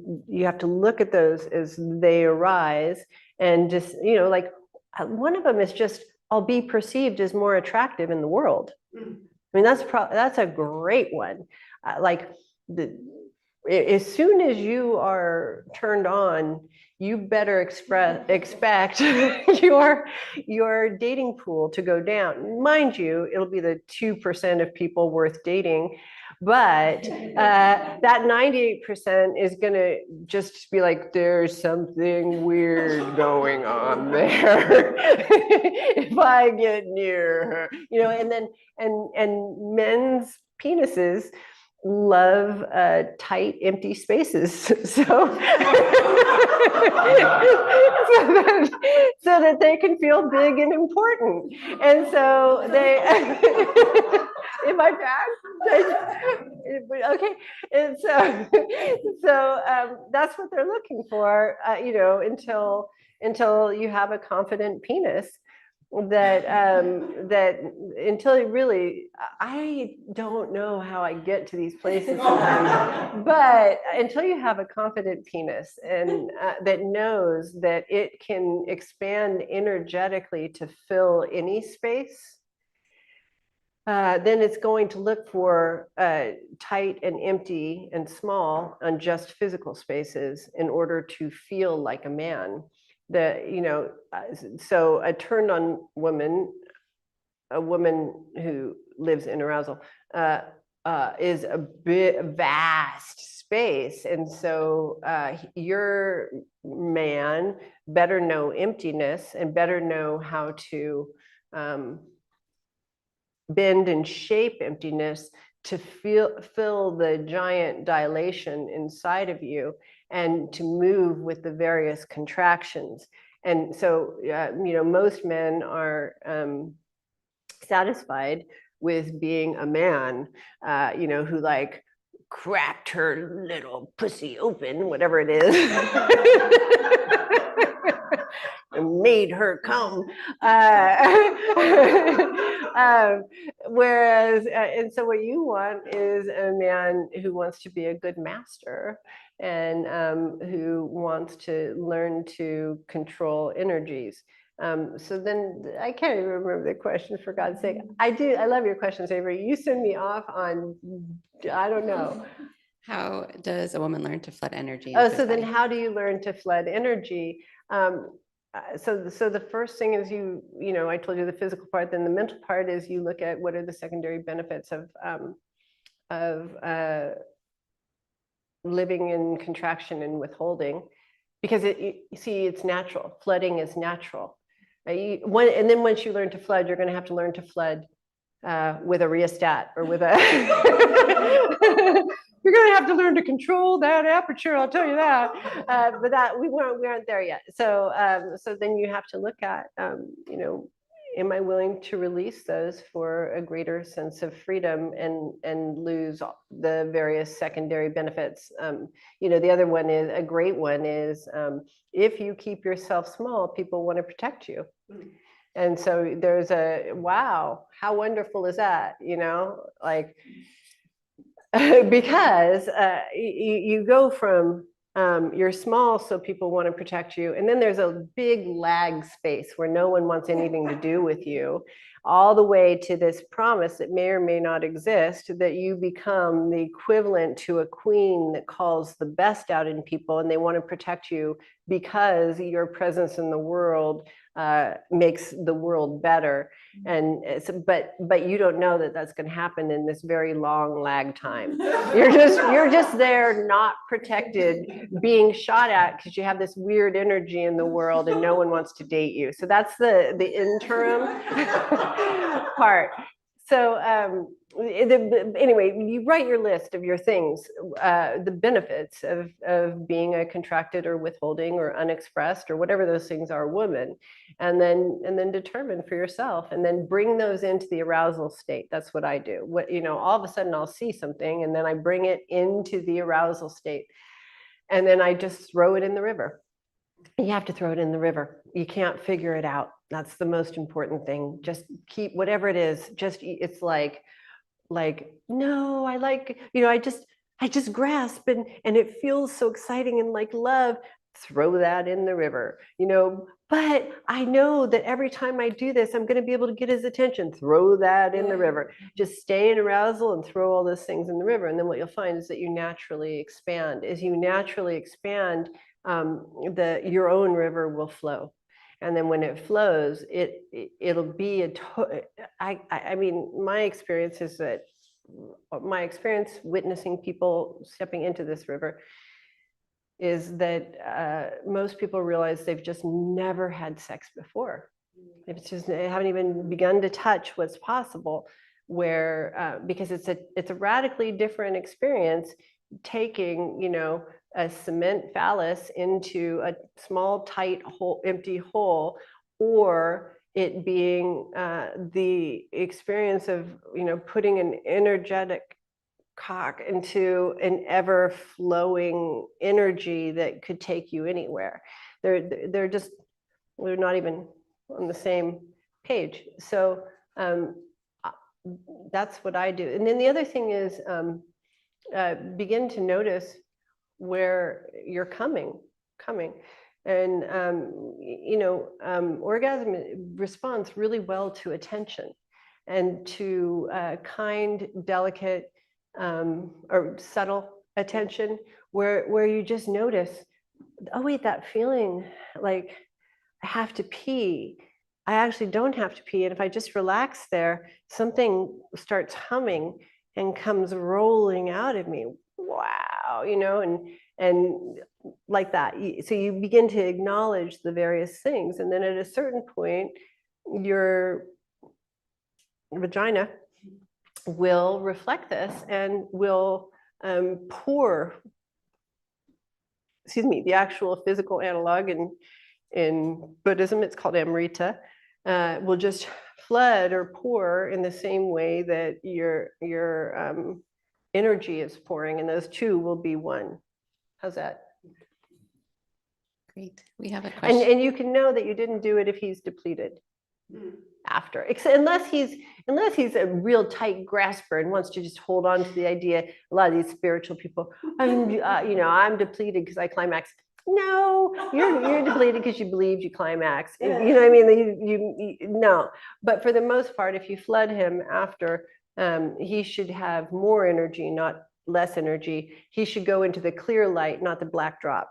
look at those as they arise, and just like one of them is just, I'll be perceived as more attractive in the world. I mean, that's a great one. As soon as you are turned on, you better expect your dating pool to go down. Mind you, it'll be the 2% of people worth dating, but that 98% is going to just be like, there's something weird going on there. If I get near her, and then and men's penises love tight, empty spaces. So so that they can feel big and important. And so they, am I back? Okay. And so that's what they're looking for, until you have a confident penis. That until really, I don't know how I get to these places sometimes, but until you have a confident penis and that knows that it can expand energetically to fill any space, then it's going to look for tight and empty and small and just physical spaces in order to feel like a man. So a turned on woman a woman who lives in arousal is a bit vast space. And so your man better know emptiness and better know how to bend and shape emptiness to fill the giant dilation inside of you and to move with the various contractions. And so, most men are satisfied with being a man, who like cracked her little pussy open, whatever it is, and made her come. Whereas, and so what you want is a man who wants to be a good master and who wants to learn to control energies. So then I can't even remember the question, for God's sake. I love your questions, Avery. You send me off on, I don't know. How does a woman learn to flood energy? Oh, so then how do you learn to flood energy? So the first thing is I told you the physical part, then the mental part is you look at what are the secondary benefits of living in contraction and withholding, because it's natural. Flooding is natural. And then once you learn to flood, you're going to have to learn to flood with a rheostat or with a. You're going to have to learn to control that aperture. I'll tell you that. But that we aren't there yet. So then you have to look at am I willing to release those for a greater sense of freedom and lose the various secondary benefits? The other one is a great one is if you keep yourself small, people want to protect you. And so there's wow, how wonderful is that? Like, because you go from you're small, so people want to protect you. And then there's a big lag space where no one wants anything to do with you, all the way to this promise that may or may not exist, that you become the equivalent to a queen that calls the best out in people, and they want to protect you because your presence in the world makes the world better. And but you don't know that that's going to happen in this very long lag time. You're just there, not protected, being shot at because you have this weird energy in the world and no one wants to date you. So that's the interim part. So anyway, you write your list of your things, the benefits of being a contracted or withholding or unexpressed or whatever those things are, woman, and then determine for yourself, and then bring those into the arousal state. That's what I do. All of a sudden I'll see something, and then I bring it into the arousal state, and then I just throw it in the river. You have to throw it in the river. You can't figure it out. That's the most important thing. Just keep whatever it is. It's like, no, I just grasp and it feels so exciting and like love. Throw that in the river, but I know that every time I do this, I'm going to be able to get his attention. Throw that in the river. Just stay in arousal and throw all those things in the river. And then what you'll find is that you naturally expand. As you naturally expand, your own river will flow. And then when it flows, it'll be I mean, my experience is that witnessing people stepping into this river is that most people realize they've just never had sex before. They haven't even begun to touch what's possible, because it's a radically different experience taking, a cement phallus into a small, tight hole, empty hole, or it being the experience of, putting an energetic cock into an ever flowing energy that could take you anywhere. They're not even on the same page. So that's what I do. And then the other thing is begin to notice where you're coming. And, orgasm responds really well to attention and to kind, delicate, or subtle attention, where you just notice, oh wait, that feeling like I have to pee. I actually don't have to pee. And if I just relax there, something starts humming and comes rolling out of me. Wow, and like that. So you begin to acknowledge the various things. And then at a certain point, your vagina will reflect this and will pour, the actual physical analog in Buddhism, it's called Amrita, will just flood or pour in the same way that your energy is pouring, and those two will be one. How's that? Great. We have a question. And you can know that you didn't do it if he's depleted after, unless he's a real tight grasper and wants to just hold on to the idea. A lot of these spiritual people, I'm depleted because I climax. No, you're depleted because you believed you climax. You know what I mean? You no. But for the most part, if you flood him after, he should have more energy, not less energy. He should go into the clear light, not the black drop.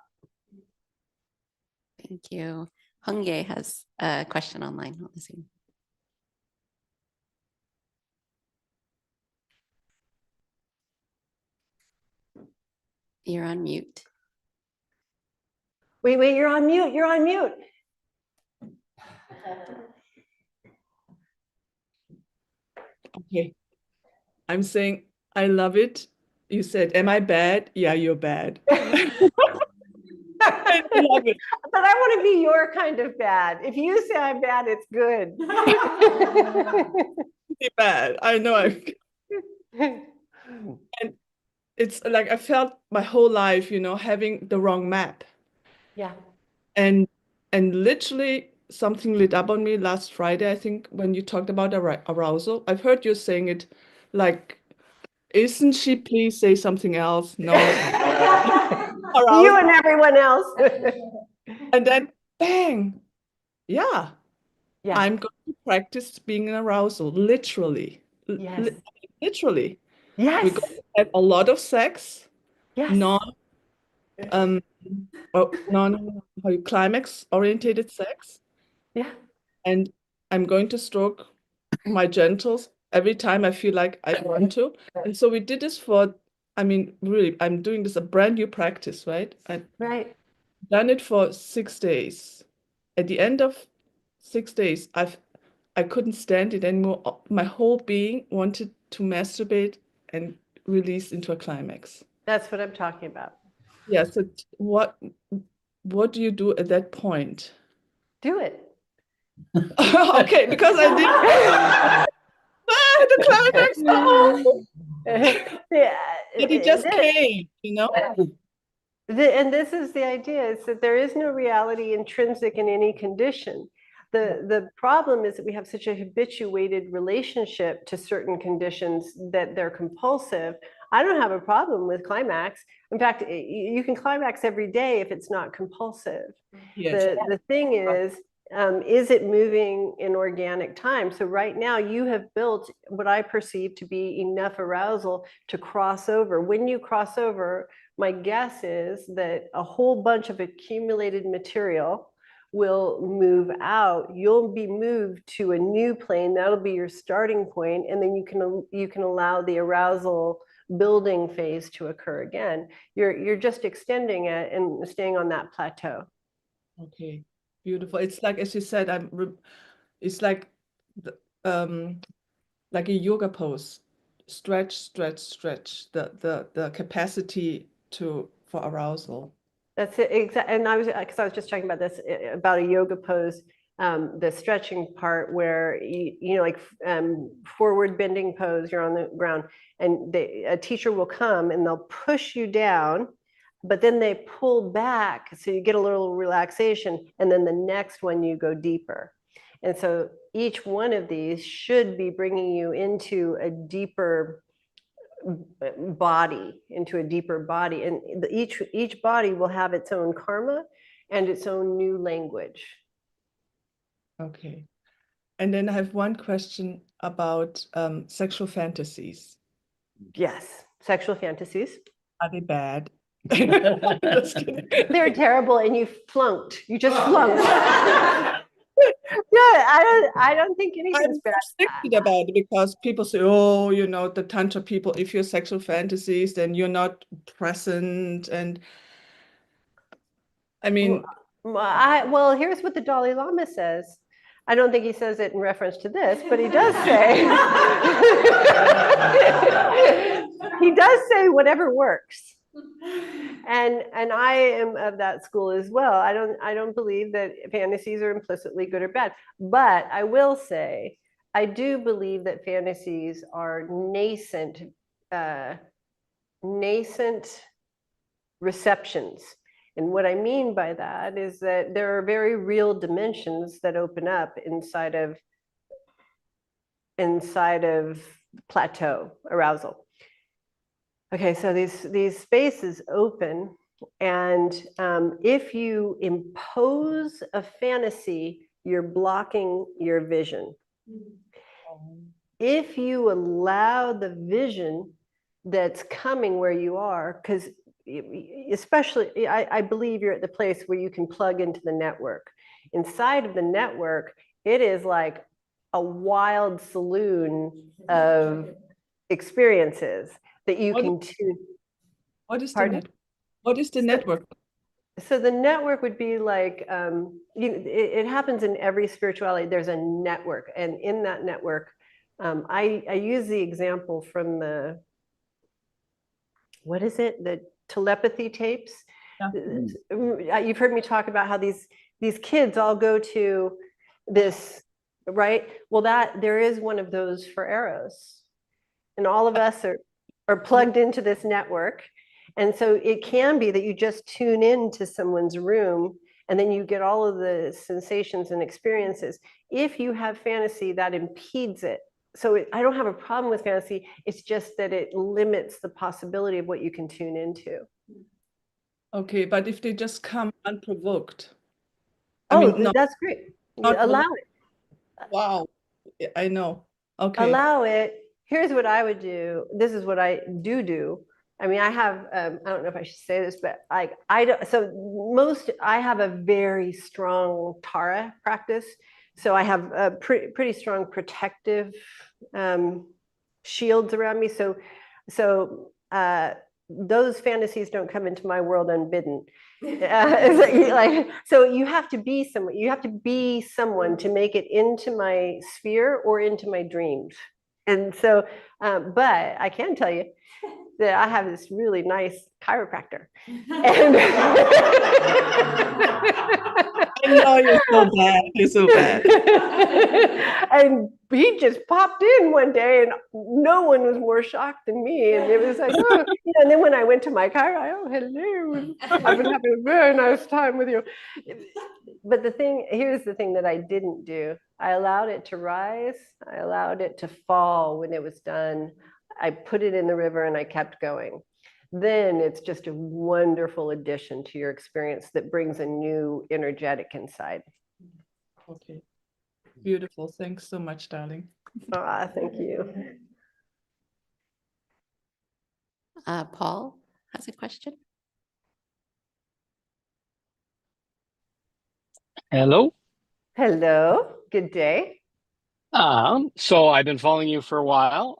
Thank you. Hungye has a question online. Let me see. You're on mute. Wait, you're on mute. You're on mute. Okay. I'm saying, I love it. You said, am I bad? Yeah, you're bad. I love it. But I want to be your kind of bad. If you say I'm bad, it's good. Be bad. I know. And it's like I felt my whole life, having the wrong map. Yeah. And literally something lit up on me last Friday, I think, when you talked about arousal. I've heard you saying it like, isn't she, please say something else? No. You and everyone else. And then bang. Yeah. Yeah. I'm going to practice being in arousal, literally. Yes. Literally. Yes. We're going to have a lot of sex, Yes. climax orientated sex. Yeah. And I'm going to stroke my genitals every time I feel like I want to. And so we did this really, I'm doing this a brand new practice, right? Right. Done it for 6 days. At the end of 6 days, I couldn't stand it anymore. My whole being wanted to masturbate and release into a climax. That's what I'm talking about. Yeah. So what do you do at that point? Do it. Okay, because I did the climax. Oh. Yeah. But it just came, And this is the idea, is that there is no reality intrinsic in any condition. The problem is that we have such a habituated relationship to certain conditions that they're compulsive. I don't have a problem with climax. In fact, you can climax every day if it's not compulsive. Yes. The thing is it moving in organic time? So right now you have built what I perceive to be enough arousal to cross over. When you cross over, my guess is that a whole bunch of accumulated material will move out. You'll be moved to a new plane. That'll be your starting point, and then you can allow the arousal building phase to occur again. You're just extending it and staying on that plateau. Okay, beautiful. It's like, as you said, it's like like a yoga pose. Stretch, stretch, stretch. The capacity for arousal. That's it, exactly. And I was just talking about this, about a yoga pose, the stretching part where like forward bending pose, you're on the ground, and a teacher will come and they'll push you down, but then they pull back so you get a little relaxation, and then the next one you go deeper. And so each one of these should be bringing you into a deeper body, and each body will have its own karma and its own new language. Okay. And then I have one question about sexual fantasies. Yes, sexual fantasies. Are they bad? They're terrible, and you just flunked. I don't think anything's I'm bad. restricted about it because people say, oh, you know, the Tantra people, if your sexual fantasies, then you're not present. And I mean, Well, here's what the Dalai Lama says. I don't think he says it in reference to this, but he does say he does say whatever works. And I am of that school as well. I don't believe that fantasies are implicitly good or bad. But I will say I do believe that fantasies are nascent receptions. And what I mean by that is that there are very real dimensions that open up inside of plateau arousal. Okay, so these spaces open, and if you impose a fantasy, you're blocking your vision. If you allow the vision that's coming where you are, because especially, I believe you're at the place where you can plug into the network. Inside of the network, it is like a wild saloon of experiences that you can tune. what is the Pardon? network? What is the network? So the network would be like, it happens in every spirituality. There's a network, and in that network, I use the example from what is it? The telepathy tapes. Yeah. You've heard me talk about how these kids all go to this, right? Well, there is one of those for Eros, and all of us are plugged into this network. And so it can be that you just tune into someone's room and then you get all of the sensations and experiences. If you have fantasy, that impedes it. So I don't have a problem with fantasy. It's just that it limits the possibility of what you can tune into. Okay, but if they just come unprovoked, I mean, That's great. not Allow it. wow, I know. Okay. Allow it. Here's what I would do. This is what I do. I mean, I have, I don't know if I should say this, but I don't, I have a very strong Tara practice. So I have a pretty strong protective shields around me. So those fantasies don't come into my world unbidden. So you have to be someone. You have to be someone to make it into my sphere or into my dreams. And so, but I can tell you that I have this really nice chiropractor. And I know you're so bad. You're so bad. And he just popped in one day, and no one was more shocked than me. And it was like, oh, and then when I went to my chiropractor, oh, hello, I've been having a very nice time with you. But here's the thing that I didn't do. I allowed it to rise. I allowed it to fall when it was done. I put it in the river and I kept going. Then it's just a wonderful addition to your experience that brings a new energetic inside. Okay. Beautiful. Thanks so much, darling. Thank you. Paul has a question. Hello. Hello. Good day. So I've been following you for a while.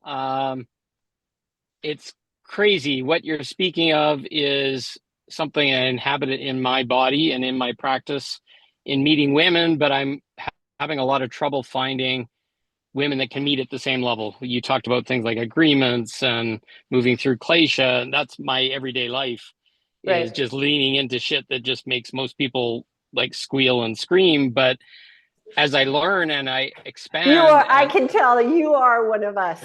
It's crazy. What you're speaking of is something I inhabit in my body and in my practice in meeting women, but I'm having a lot of trouble finding women that can meet at the same level. You talked about things like agreements and moving through klesha. That's my everyday life, is just leaning into shit that just makes most people like squeal and scream. But as I learn and I expand, I can tell you are one of us.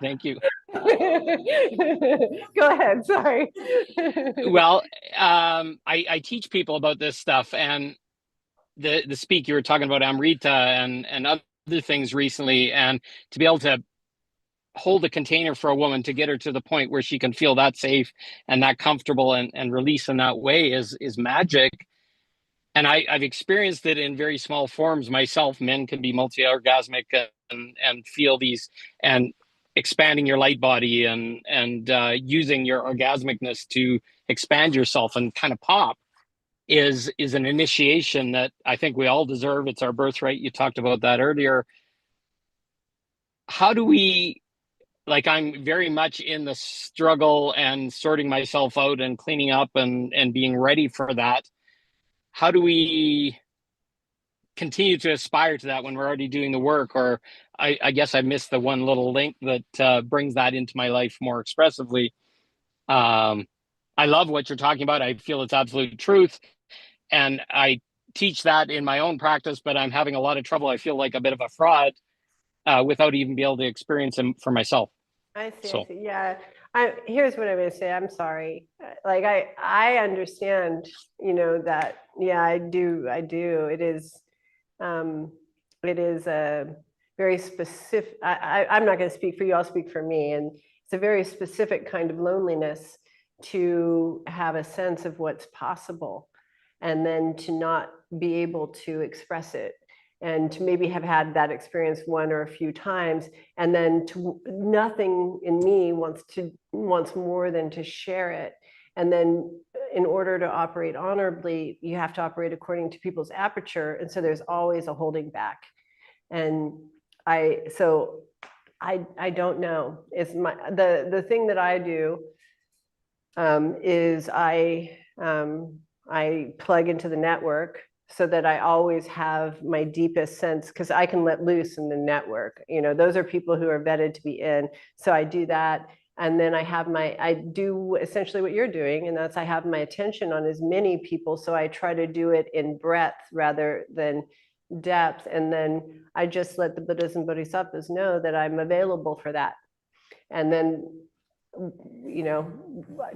Thank you. Go ahead. Sorry. Well, I teach people about this stuff, and the speak you were talking about Amrita and other things recently, and to be able to hold a container for a woman to get her to the point where she can feel that safe and that comfortable and release in that way is magic. And I've experienced it in very small forms myself. Men can be multi-orgasmic and feel these, and expanding your light body and using your orgasmicness to expand yourself and kind of pop. is an initiation that I think we all deserve. It's our birthright. You talked about that earlier. How do we, like, I'm very much in the struggle and sorting myself out and cleaning up and being ready for that. How do we continue to aspire to that when we're already doing the work? Or I guess I missed the one little link that brings that into my life more expressively. I love what you're talking about. I feel it's absolute truth. And I teach that in my own practice, but I'm having a lot of trouble. I feel like a bit of a fraud without even being able to experience them for myself. I see. So. I see. Yeah. Here's what I'm going to say. I'm sorry. Like I understand, that. Yeah, I do. It is a very specific. I'm not going to speak for you. I'll speak for me. And it's a very specific kind of loneliness to have a sense of what's possible, and then to not be able to express it, and to maybe have had that experience one or a few times, and then nothing in me wants more than to share it. And then in order to operate honorably, you have to operate according to people's aperture. And so there's always a holding back. And I don't know. It's the thing that I do is I plug into the network, so that I always have my deepest sense, because I can let loose in the network. Those are people who are vetted to be in. So I do that. And then I do essentially what you're doing, and that's I have my attention on as many people. So I try to do it in breadth rather than depth. And then I just let the Buddhas and Bodhisattvas know that I'm available for that. And then,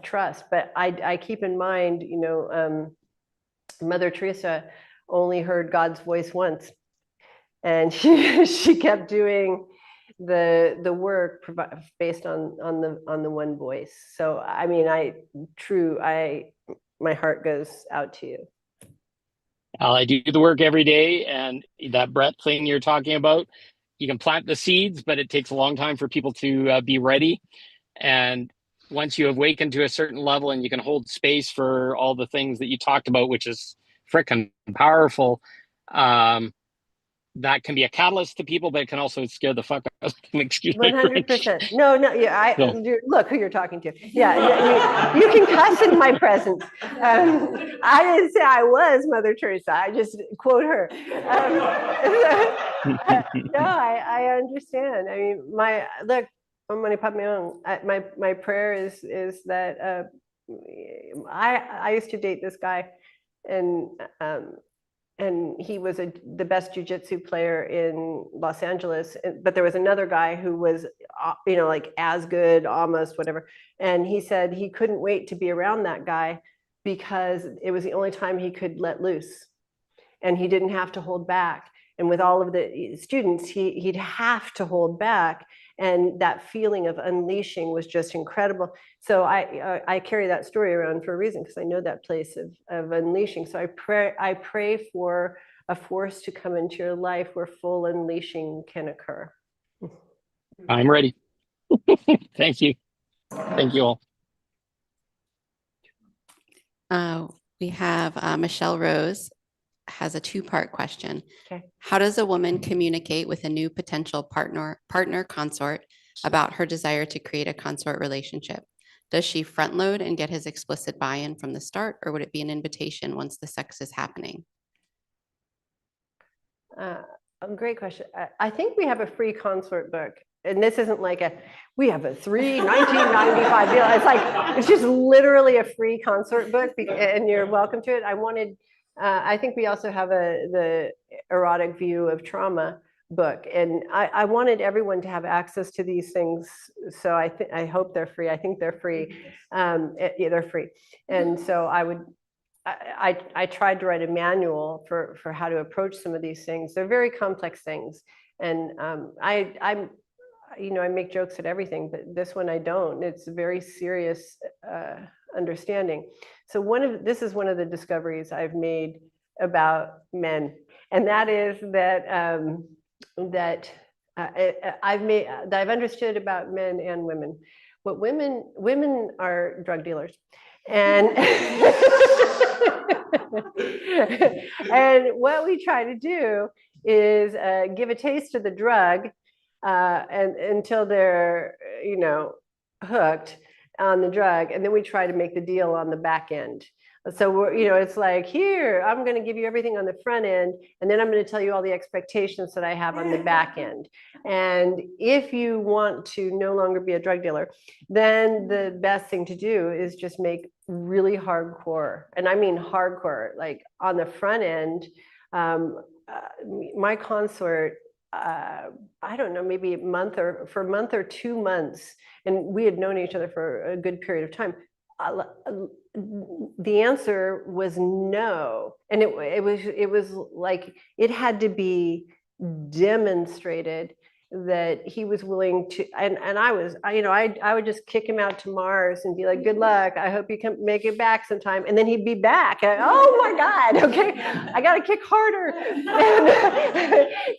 trust. But I keep in mind, Mother Teresa only heard God's voice once, and she kept doing the work based on the one voice. So I mean, my heart goes out to you. I do the work every day, and that breath thing you're talking about, you can plant the seeds, but it takes a long time for people to be ready. And once you awaken to a certain level and you can hold space for all the things that you talked about, which is freaking powerful, that can be a catalyst to people, but it can also scare the fuck out of them. Excuse me. 100%. No, yeah. Look who you're talking to. Yeah, you can cuss in my presence. I didn't say I was Mother Teresa. I just quote her. No, I understand. I mean, my prayer is that I used to date this guy, and he was the best jujitsu player in Los Angeles. But there was another guy who was, like as good, almost, whatever. And he said he couldn't wait to be around that guy because it was the only time he could let loose, and he didn't have to hold back. And with all of the students, he'd have to hold back. And that feeling of unleashing was just incredible. So I carry that story around for a reason, because I know that place of unleashing. So I pray for a force to come into your life where full unleashing can occur. I'm ready. Thank you. Thank you all. We have Michelle Rose has a two-part question. Okay. How does a woman communicate with a new potential partner consort about her desire to create a consort relationship? Does she front load and get his explicit buy-in from the start, or would it be an invitation once the sex is happening? Great question. I think we have a free consort book. And this isn't like we have a 1995 deal. It's just literally a free consort book, and you're welcome to it. I think we also have the erotic view of trauma book, and I wanted everyone to have access to these things. So I hope they're free. I think they're free. Yeah, they're free. And so I tried to write a manual for how to approach some of these things. They're very complex things. And I make jokes at everything, but this one I don't. It's a very serious understanding. So this is one of the discoveries I've made about men, and that is that I've understood about men and women. What women are drug dealers, and And what we try to do is give a taste of the drug and until they're, hooked on the drug, and then we try to make the deal on the back end. So it's like, here, I'm going to give you everything on the front end, and then I'm going to tell you all the expectations that I have on the back end. And if you want to no longer be a drug dealer, then the best thing to do is just make really hardcore, and I mean hardcore, like on the front end. My consort, I don't know, maybe a month or 2 months, and we had known each other for a good period of time. The answer was no, and it was like it had to be demonstrated that he was willing to, and I would just kick him out to Mars and be like, good luck, I hope you can make it back sometime, and then he'd be back. Oh my God, okay, I gotta kick harder.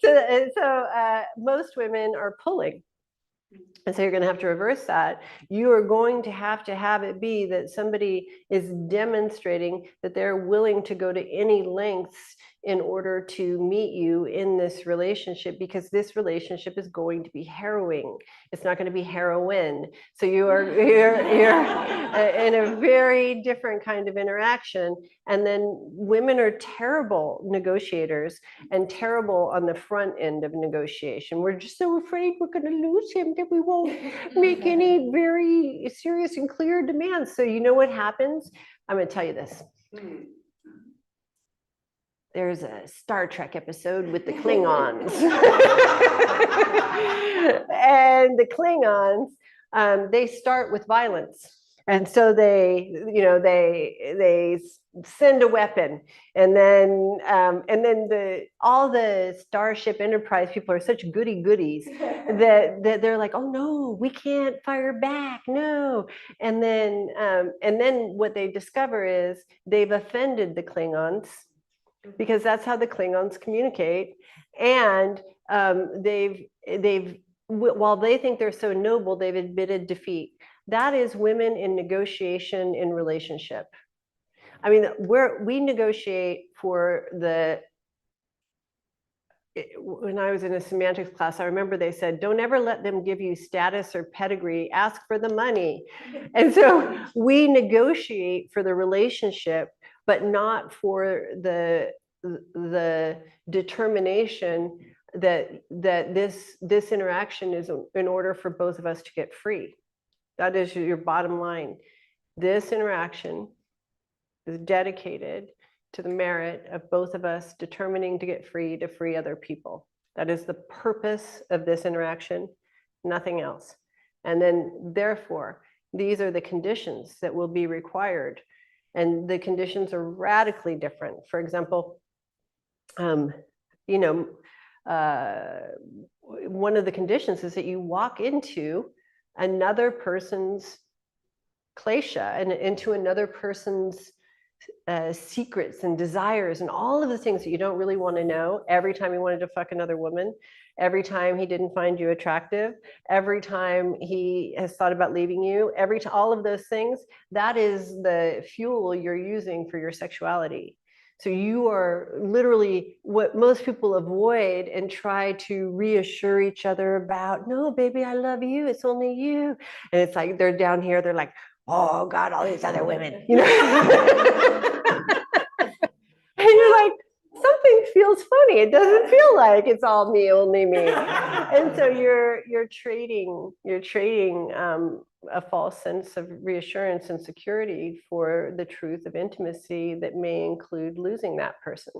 So most women are pulling. And so you're going to have to reverse that. You are going to have it be that somebody is demonstrating that they're willing to go to any lengths in order to meet you in this relationship, because this relationship is going to be harrowing. It's not going to be heroin. So you're in a very different kind of interaction. And then women are terrible negotiators and terrible on the front end of negotiation. We're just so afraid we're going to lose him that we won't make any very serious and clear demands. So you know what happens? I'm going to tell you this. There's a Star Trek episode with the Klingons. And the Klingons, they start with violence. And so they send a weapon, and then all the Starship Enterprise people are such goody goodies that they're like, oh no, we can't fire back, no. And then what they discover is they've offended the Klingons, because that's how the Klingons communicate, and while they think they're so noble, they've admitted defeat. That is women in negotiation in relationship. I mean, we negotiate for when I was in a semantics class, I remember they said, don't ever let them give you status or pedigree, ask for the money. And so we negotiate for the relationship, but not for the determination that this interaction is in order for both of us to get free. That is your bottom line. This interaction is dedicated to the merit of both of us determining to get free, to free other people. That is the purpose of this interaction, nothing else. And then therefore, these are the conditions that will be required. And the conditions are radically different. For example, one of the conditions is that you walk into another person's klesha and into another person's secrets and desires and all of the things that you don't really want to know. Every time he wanted to fuck another woman, every time he didn't find you attractive, every time he has thought about leaving you, all of those things, that is the fuel you're using for your sexuality. So you are literally what most people avoid and try to reassure each other about. No, baby, I love you. It's only you. And it's like they're down here. They're like, oh God, all these other women. You know? And you're like, something feels funny. It doesn't feel like it's all me, only me. And so you're trading a false sense of reassurance and security for the truth of intimacy that may include losing that person,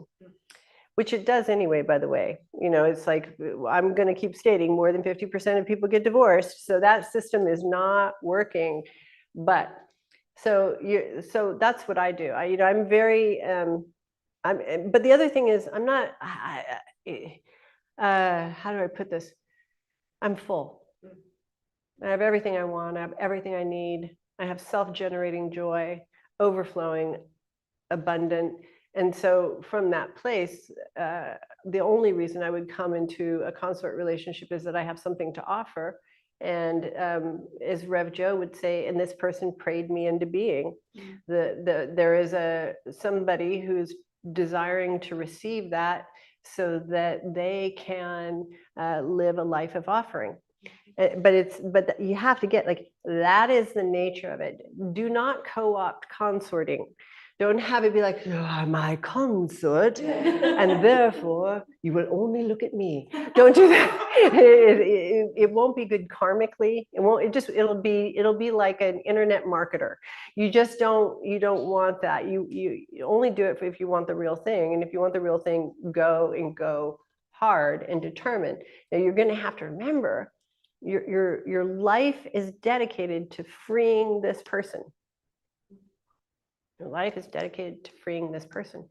which it does anyway, by the way. You know, it's like, I'm going to keep stating, more than 50% of people get divorced. So that system is not working. But so that's what I do. I'm very, but the other thing is, I'm not, how do I put this? I'm full. I have everything I want. I have everything I need. I have self-generating joy, overflowing, abundant. And so from that place, the only reason I would come into a consort relationship is that I have something to offer. And as Rev Joe would say, and this person prayed me into being. There is somebody who's desiring to receive that so that they can live a life of offering. But you have to get, like, that is the nature of it. Do not co-opt consorting. Don't have it be like, you are my consort, and therefore you will only look at me. Don't do that. It won't be good karmically. It'll be like an internet marketer. You don't want that. You only do it if you want the real thing. And if you want the real thing, go hard and determined. Now you're going to have to remember, your life is dedicated to freeing this person. Your life is dedicated to freeing this person.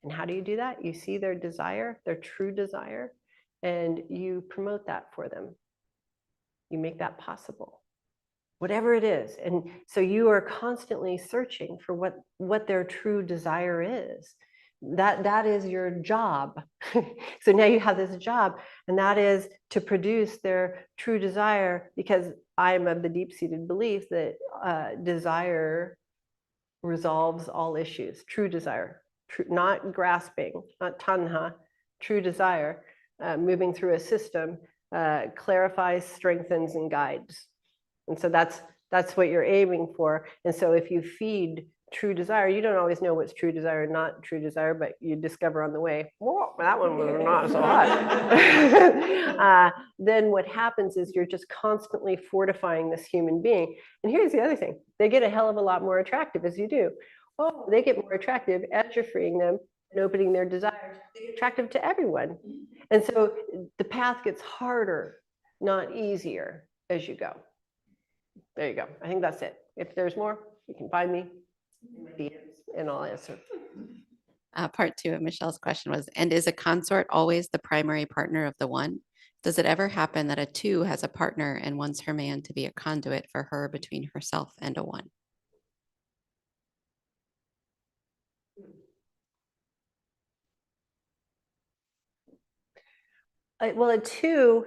And how do you do that? You see their desire, their true desire, and you promote that for them. You make that possible, whatever it is. And so you are constantly searching for what their true desire is. That is your job. So now you have this job, and that is to produce their true desire, because I'm of the deep-seated belief that desire resolves all issues. True desire, not grasping, not tanha, true desire, moving through a system, clarifies, strengthens, and guides. And so that's what you're aiming for. And so if you feed true desire, you don't always know what's true desire and not true desire, but you discover on the way, whoa, that one was not so hot. Then what happens is you're just constantly fortifying this human being. And here's the other thing. They get a hell of a lot more attractive as you do. Oh, they get more attractive as you're freeing them and opening their desires. They get attractive to everyone. And so the path gets harder, not easier, as you go. There you go. I think that's it. If there's more, you can find me in my DMs and I'll answer. Part 2 of Michelle's question was, and is a consort always the primary partner of the one? Does it ever happen that a 2 has a partner and wants her man to be a conduit for her between herself and a 1? Well, a 2,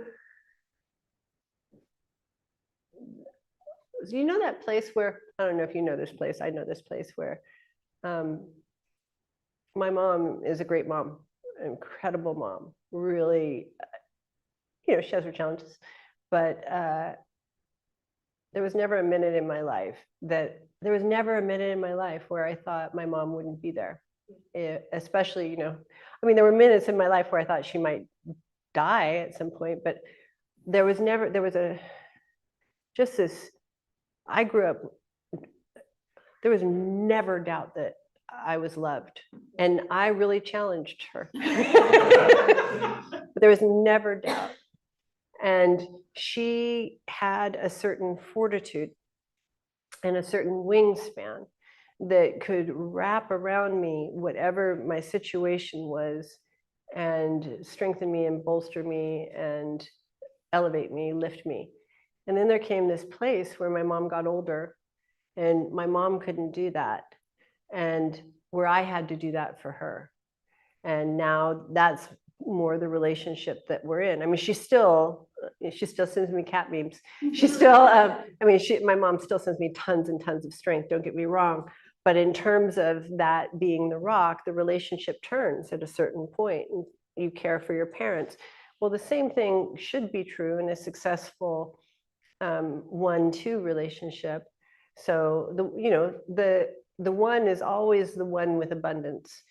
you know that place where, I don't know if you know this place, I know this place where my mom is a great mom, an incredible mom, really, she has her challenges, but there was never a minute in my life where I thought my mom wouldn't be there. Especially, there were minutes in my life where I thought she might die at some point, but I grew up, there was never doubt that I was loved, and I really challenged her. But there was never doubt. And she had a certain fortitude and a certain wingspan that could wrap around me, whatever my situation was, and strengthen me and bolster me and elevate me, lift me. And then there came this place where my mom got older and my mom couldn't do that, and where I had to do that for her. And now that's more the relationship that we're in. She still sends me cat memes. She still, my mom still sends me tons and tons of strength, don't get me wrong. But in terms of that being the rock, the relationship turns at a certain point, and you care for your parents. Well, the same thing should be true in a successful 1-2 relationship. So the one is always the one with abundance,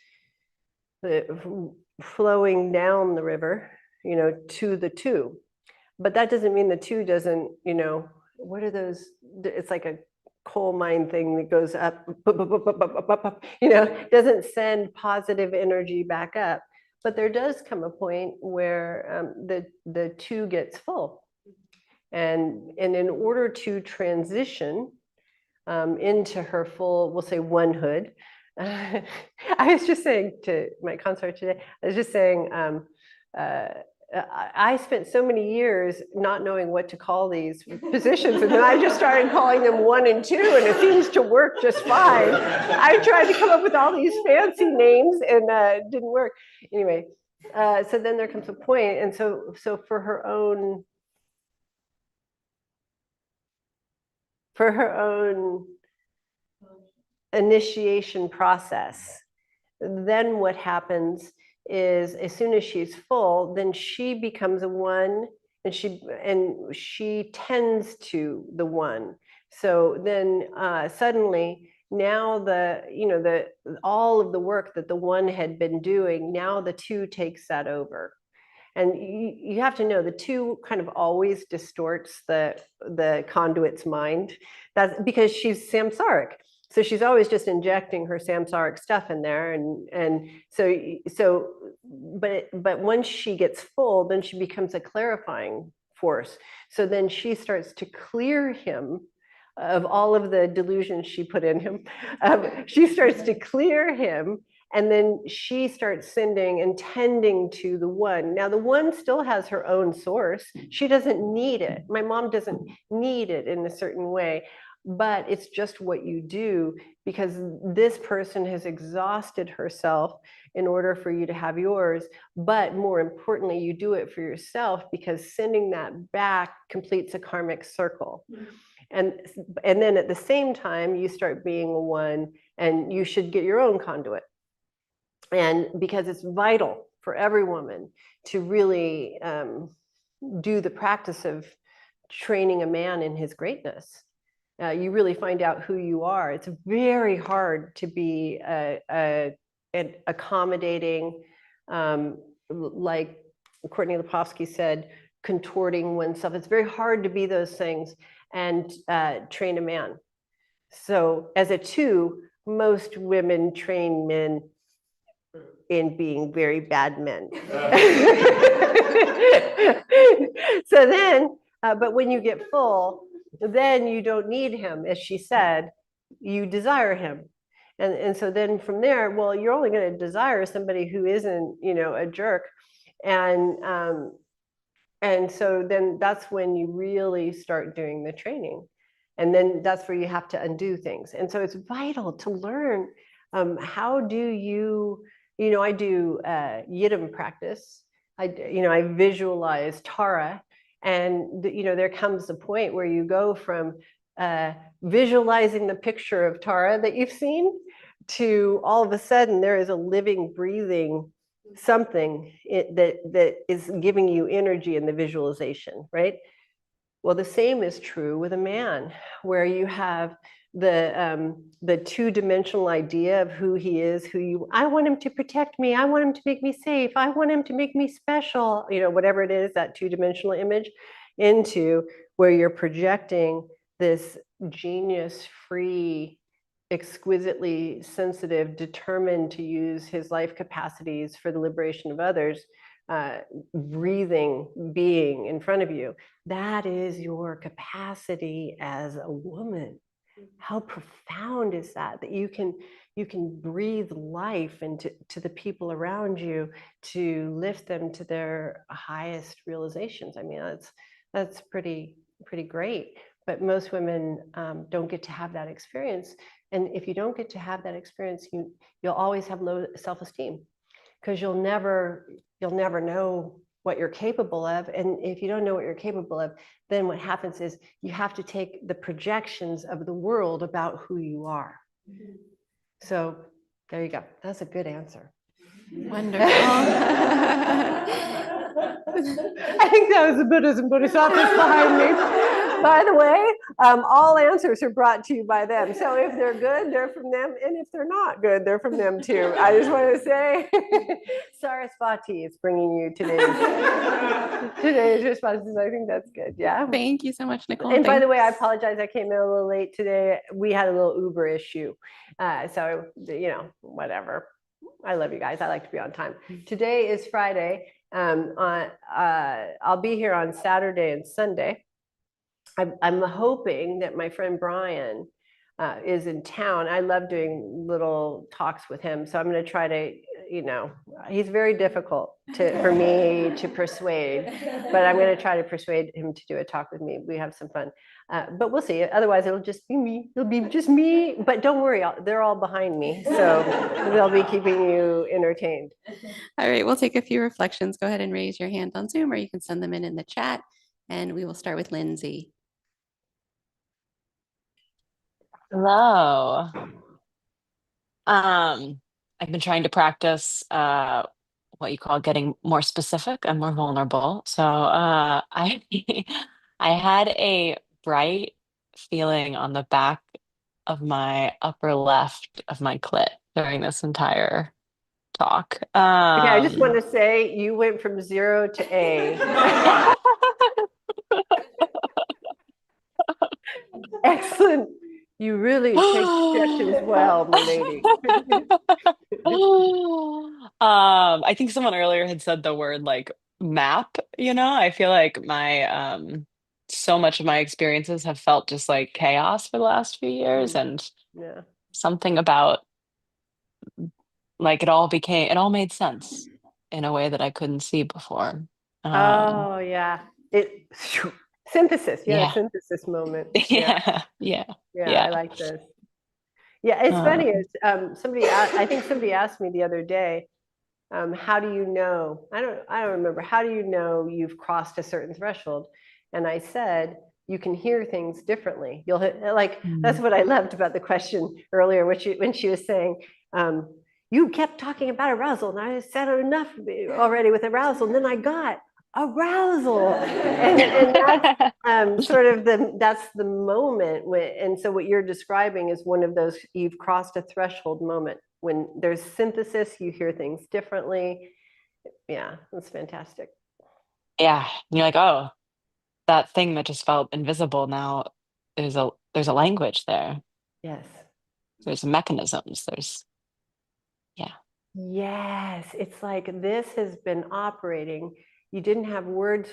flowing down the river, to the 2. But that doesn't mean the 2 doesn't, what are those? It's like a coal mine thing that goes up, doesn't send positive energy back up. But there does come a point where the 2 gets full. And in order to transition into her full, we'll say, onehood, I was just saying to my consort today, I spent so many years not knowing what to call these positions, and then I just started calling them 1 and 2, and it seems to work just fine. I tried to come up with all these fancy names, and it didn't work. Anyway, so then there comes a point, and so for her own for her own initiation process. Then what happens is as soon as she's full, then she becomes a one, and she tends to the one. So then suddenly now all of the work that the one had been doing, now the two takes that over. And you have to know the two kind of always distorts the conduit's mind. That's because she's samsaric. So she's always just injecting her samsaric stuff in there. But once she gets full, then she becomes a clarifying force. So then she starts to clear him of all of the delusions she put in him. She starts to clear him, and then she starts sending and tending to the one. Now the one still has her own source. She doesn't need it. My mom doesn't need it in a certain way, but it's just what you do because this person has exhausted herself in order for you to have yours. But more importantly, you do it for yourself because sending that back completes a karmic circle. And then at the same time, you start being a one, and you should get your own conduit. And because it's vital for every woman to really do the practice of training a man in his greatness. You really find out who you are. It's very hard to be an accommodating, like Courtney Lipovsky said, contorting oneself. It's very hard to be those things and train a man. So as a two, most women train men in being very bad men. So then, but when you get full, then you don't need him, as she said, you desire him. And so then from there, well, you're only going to desire somebody who isn't, a jerk. And so then that's when you really start doing the training. And then that's where you have to undo things. And so it's vital to learn how do you, I do Yidam practice. I visualize Tara. And, there comes a point where you go from visualizing the picture of Tara that you've seen to all of a sudden there is a living, breathing something that is giving you energy in the visualization, right? Well, the same is true with a man, where you have the two-dimensional idea of who he is, I want him to protect me, I want him to make me safe, I want him to make me special, whatever it is, that two-dimensional image, into where you're projecting this genius-free, exquisitely sensitive, determined to use his life capacities for the liberation of others, breathing being in front of you. That is your capacity as a woman. How profound is that you can breathe life into the people around you to lift them to their highest realizations. I mean, that's pretty great. But most women don't get to have that experience. And if you don't get to have that experience, you'll always have low self-esteem, because you'll never know what you're capable of. And if you don't know what you're capable of, then what happens is you have to take the projections of the world about who you are. Mm-hmm. So there you go. That's a good answer. Wonderful. I think that was the Buddhas and Bodhisattvas behind me. By the way, all answers are brought to you by them. So if they're good, they're from them. And if they're not good, they're from them too. I just want to say, Saraswati is bringing you today's responses. I think that's good. Yeah. Thank you so much, Nicole. And by the way, I apologize. I came in a little late today. We had a little Uber issue. So, whatever. I love you guys. I like to be on time. Today is Friday. I'll be here on Saturday and Sunday. I'm hoping that my friend Brian is in town. I love doing little talks with him. So I'm going to try to, he's very difficult for me to persuade, but I'm going to try to persuade him to do a talk with me. We have some fun, but we'll see. Otherwise, it'll just be me. It'll be just me, but don't worry, they're all behind me. So they'll be keeping you entertained. All right, we'll take a few reflections. Go ahead and raise your hand on Zoom, or you can send them in the chat, and we will start with Lindsay. Hello. I've been trying to practice what you call getting more specific and more vulnerable. So I I had a bright feeling on the back of my upper left of my clit during this entire talk. Okay, I just want to say you went from 0 to A. Excellent. You really take stretches well, my lady. I think someone earlier had said the word like map, I feel like my so much of my experiences have felt just like chaos for the last few years, and Yeah. something about like it all made sense in a way that I couldn't see before. Oh, yeah. It synthesis. You had a Yeah. synthesis moment. Yeah. Yeah. Yeah, I like this. Yeah, it's funny. It's, I think somebody asked me the other day, how do you know? I don't remember. How do you know you've crossed a certain threshold? And I said, you can hear things differently. You'll like, that's what I loved about the question earlier, when she was saying, you kept talking about arousal, and I said enough already with arousal, and then I got arousal, and that's sort of that's the moment when, and so what you're describing is one of those, you've crossed a threshold moment when there's synthesis, you hear things differently. Yeah, that's fantastic. Yeah. And you're like, oh, that thing that just felt invisible now, there's a language there. Yes. There's mechanisms. Yeah. Yes, it's like this has been operating. You didn't have words.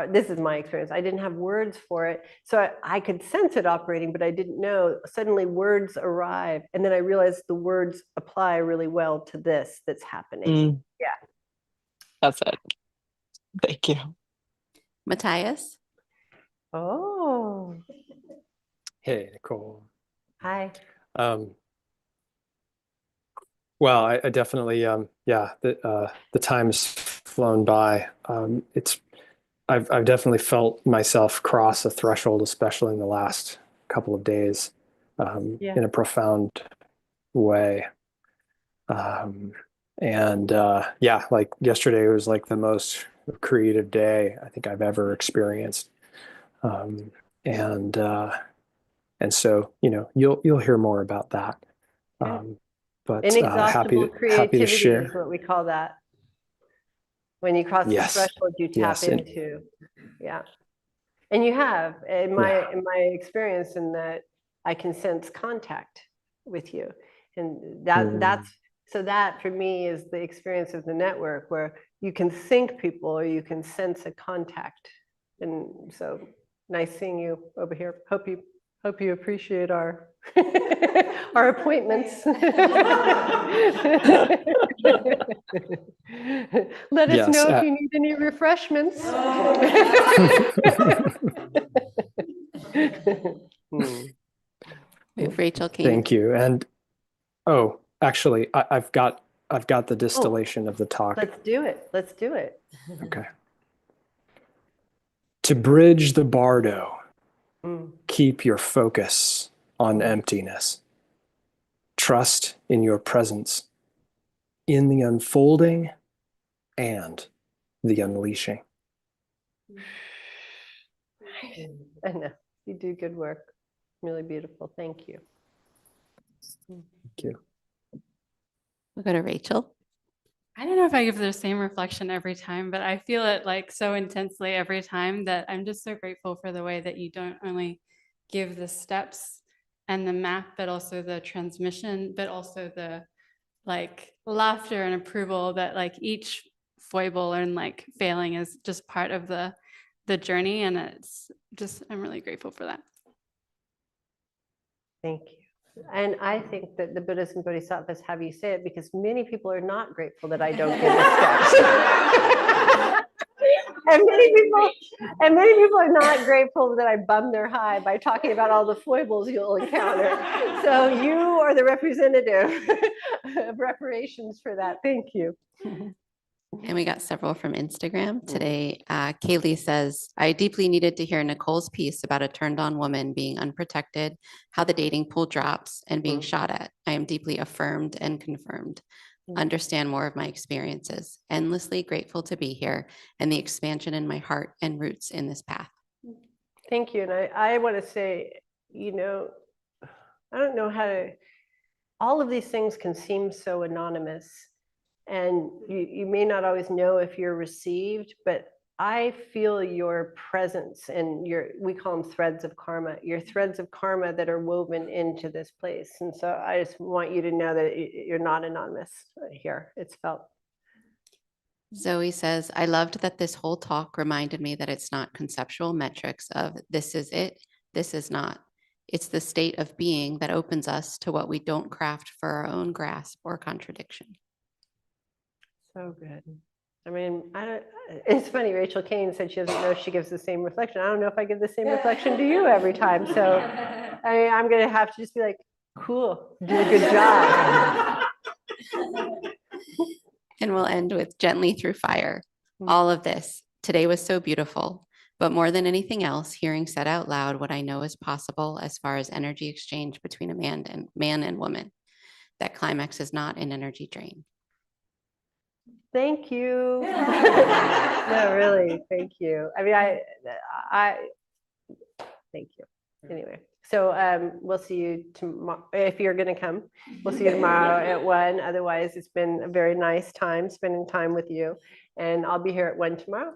This is my experience. I didn't have words for it. So I could sense it operating, but I didn't know. Suddenly words arrive. And then I realized the words apply really well to this that's happening. Yeah. That's it. Thank you. Matthias? Oh, Hey, Nicole. hi. Well, I definitely, the time's flown by. I've definitely felt myself cross a threshold, especially in the last couple of days, in a profound way. Like yesterday was like the most creative day I think I've ever experienced. And so, you'll hear more about that. But Inexhaustible happy to creativity share. is what we call that. When you cross the Yes. threshold, you tap Yes. into, yeah. And you have, in my experience, in that I can sense contact with you, and that's so that for me is the experience of the network, where you can think people or you can sense a contact. And so nice seeing you over here. Hope you appreciate our our appointments. Let us know if you need any refreshments. If Rachel came. Thank you. And actually, I've got the distillation of the talk. Let's do it. Let's do it. Okay. To bridge the bardo, keep your focus on emptiness. Trust in your presence, in the unfolding and the unleashing. I know. You do good work. Really beautiful. Thank you. Thank you. We'll go to Rachel. I don't know if I give the same reflection every time, but I feel it like so intensely every time that I'm just so grateful for the way that you don't only give the steps and the map, but also the transmission, but also the like laughter and approval that like each foible and like failing is just part of the journey. And it's just, I'm really grateful for that. Thank you. And I think that the Buddhas and Bodhisattvas have you say it because many people are not grateful that I don't give the steps. And many people are not grateful that I bum their high by talking about all the foibles you'll encounter. So you are the representative of reparations for that. Thank you. And we got several from Instagram today. Kaylee says, I deeply needed to hear Nicole's piece about a turned on woman being unprotected, how the dating pool drops and being shot at. I am deeply affirmed and confirmed. Understand more of my experiences. Endlessly grateful to be here and the expansion in my heart and roots in this path. Thank you. And I want to say, you know, I don't know how to, all of these things can seem so anonymous, and you may not always know if you're received, but I feel your presence and we call them threads of karma, your threads of karma that are woven into this place. And so I just want you to know that you're not anonymous here. It's felt. Zoe says, I loved that this whole talk reminded me that it's not conceptual metrics of this is it, this is not. It's the state of being that opens us to what we don't craft for our own grasp or contradiction. So good. I mean, it's funny, Rachel Kane said she doesn't know if she gives the same reflection. I don't know if I give the same reflection to you every time. So I mean, I'm going to have to just be like, cool, do a good job. And we'll end with gently through fire. All of this today was so beautiful, but more than anything else, hearing said out loud what I know is possible as far as energy exchange between a man and woman. That climax is not an energy drain. Thank you. No, really, thank you. I mean, I thank you. Anyway, so we'll see you tomorrow. If you're going to come, we'll see you tomorrow at 1. Otherwise, it's been a very nice time spending time with you. And I'll be here at 1 tomorrow.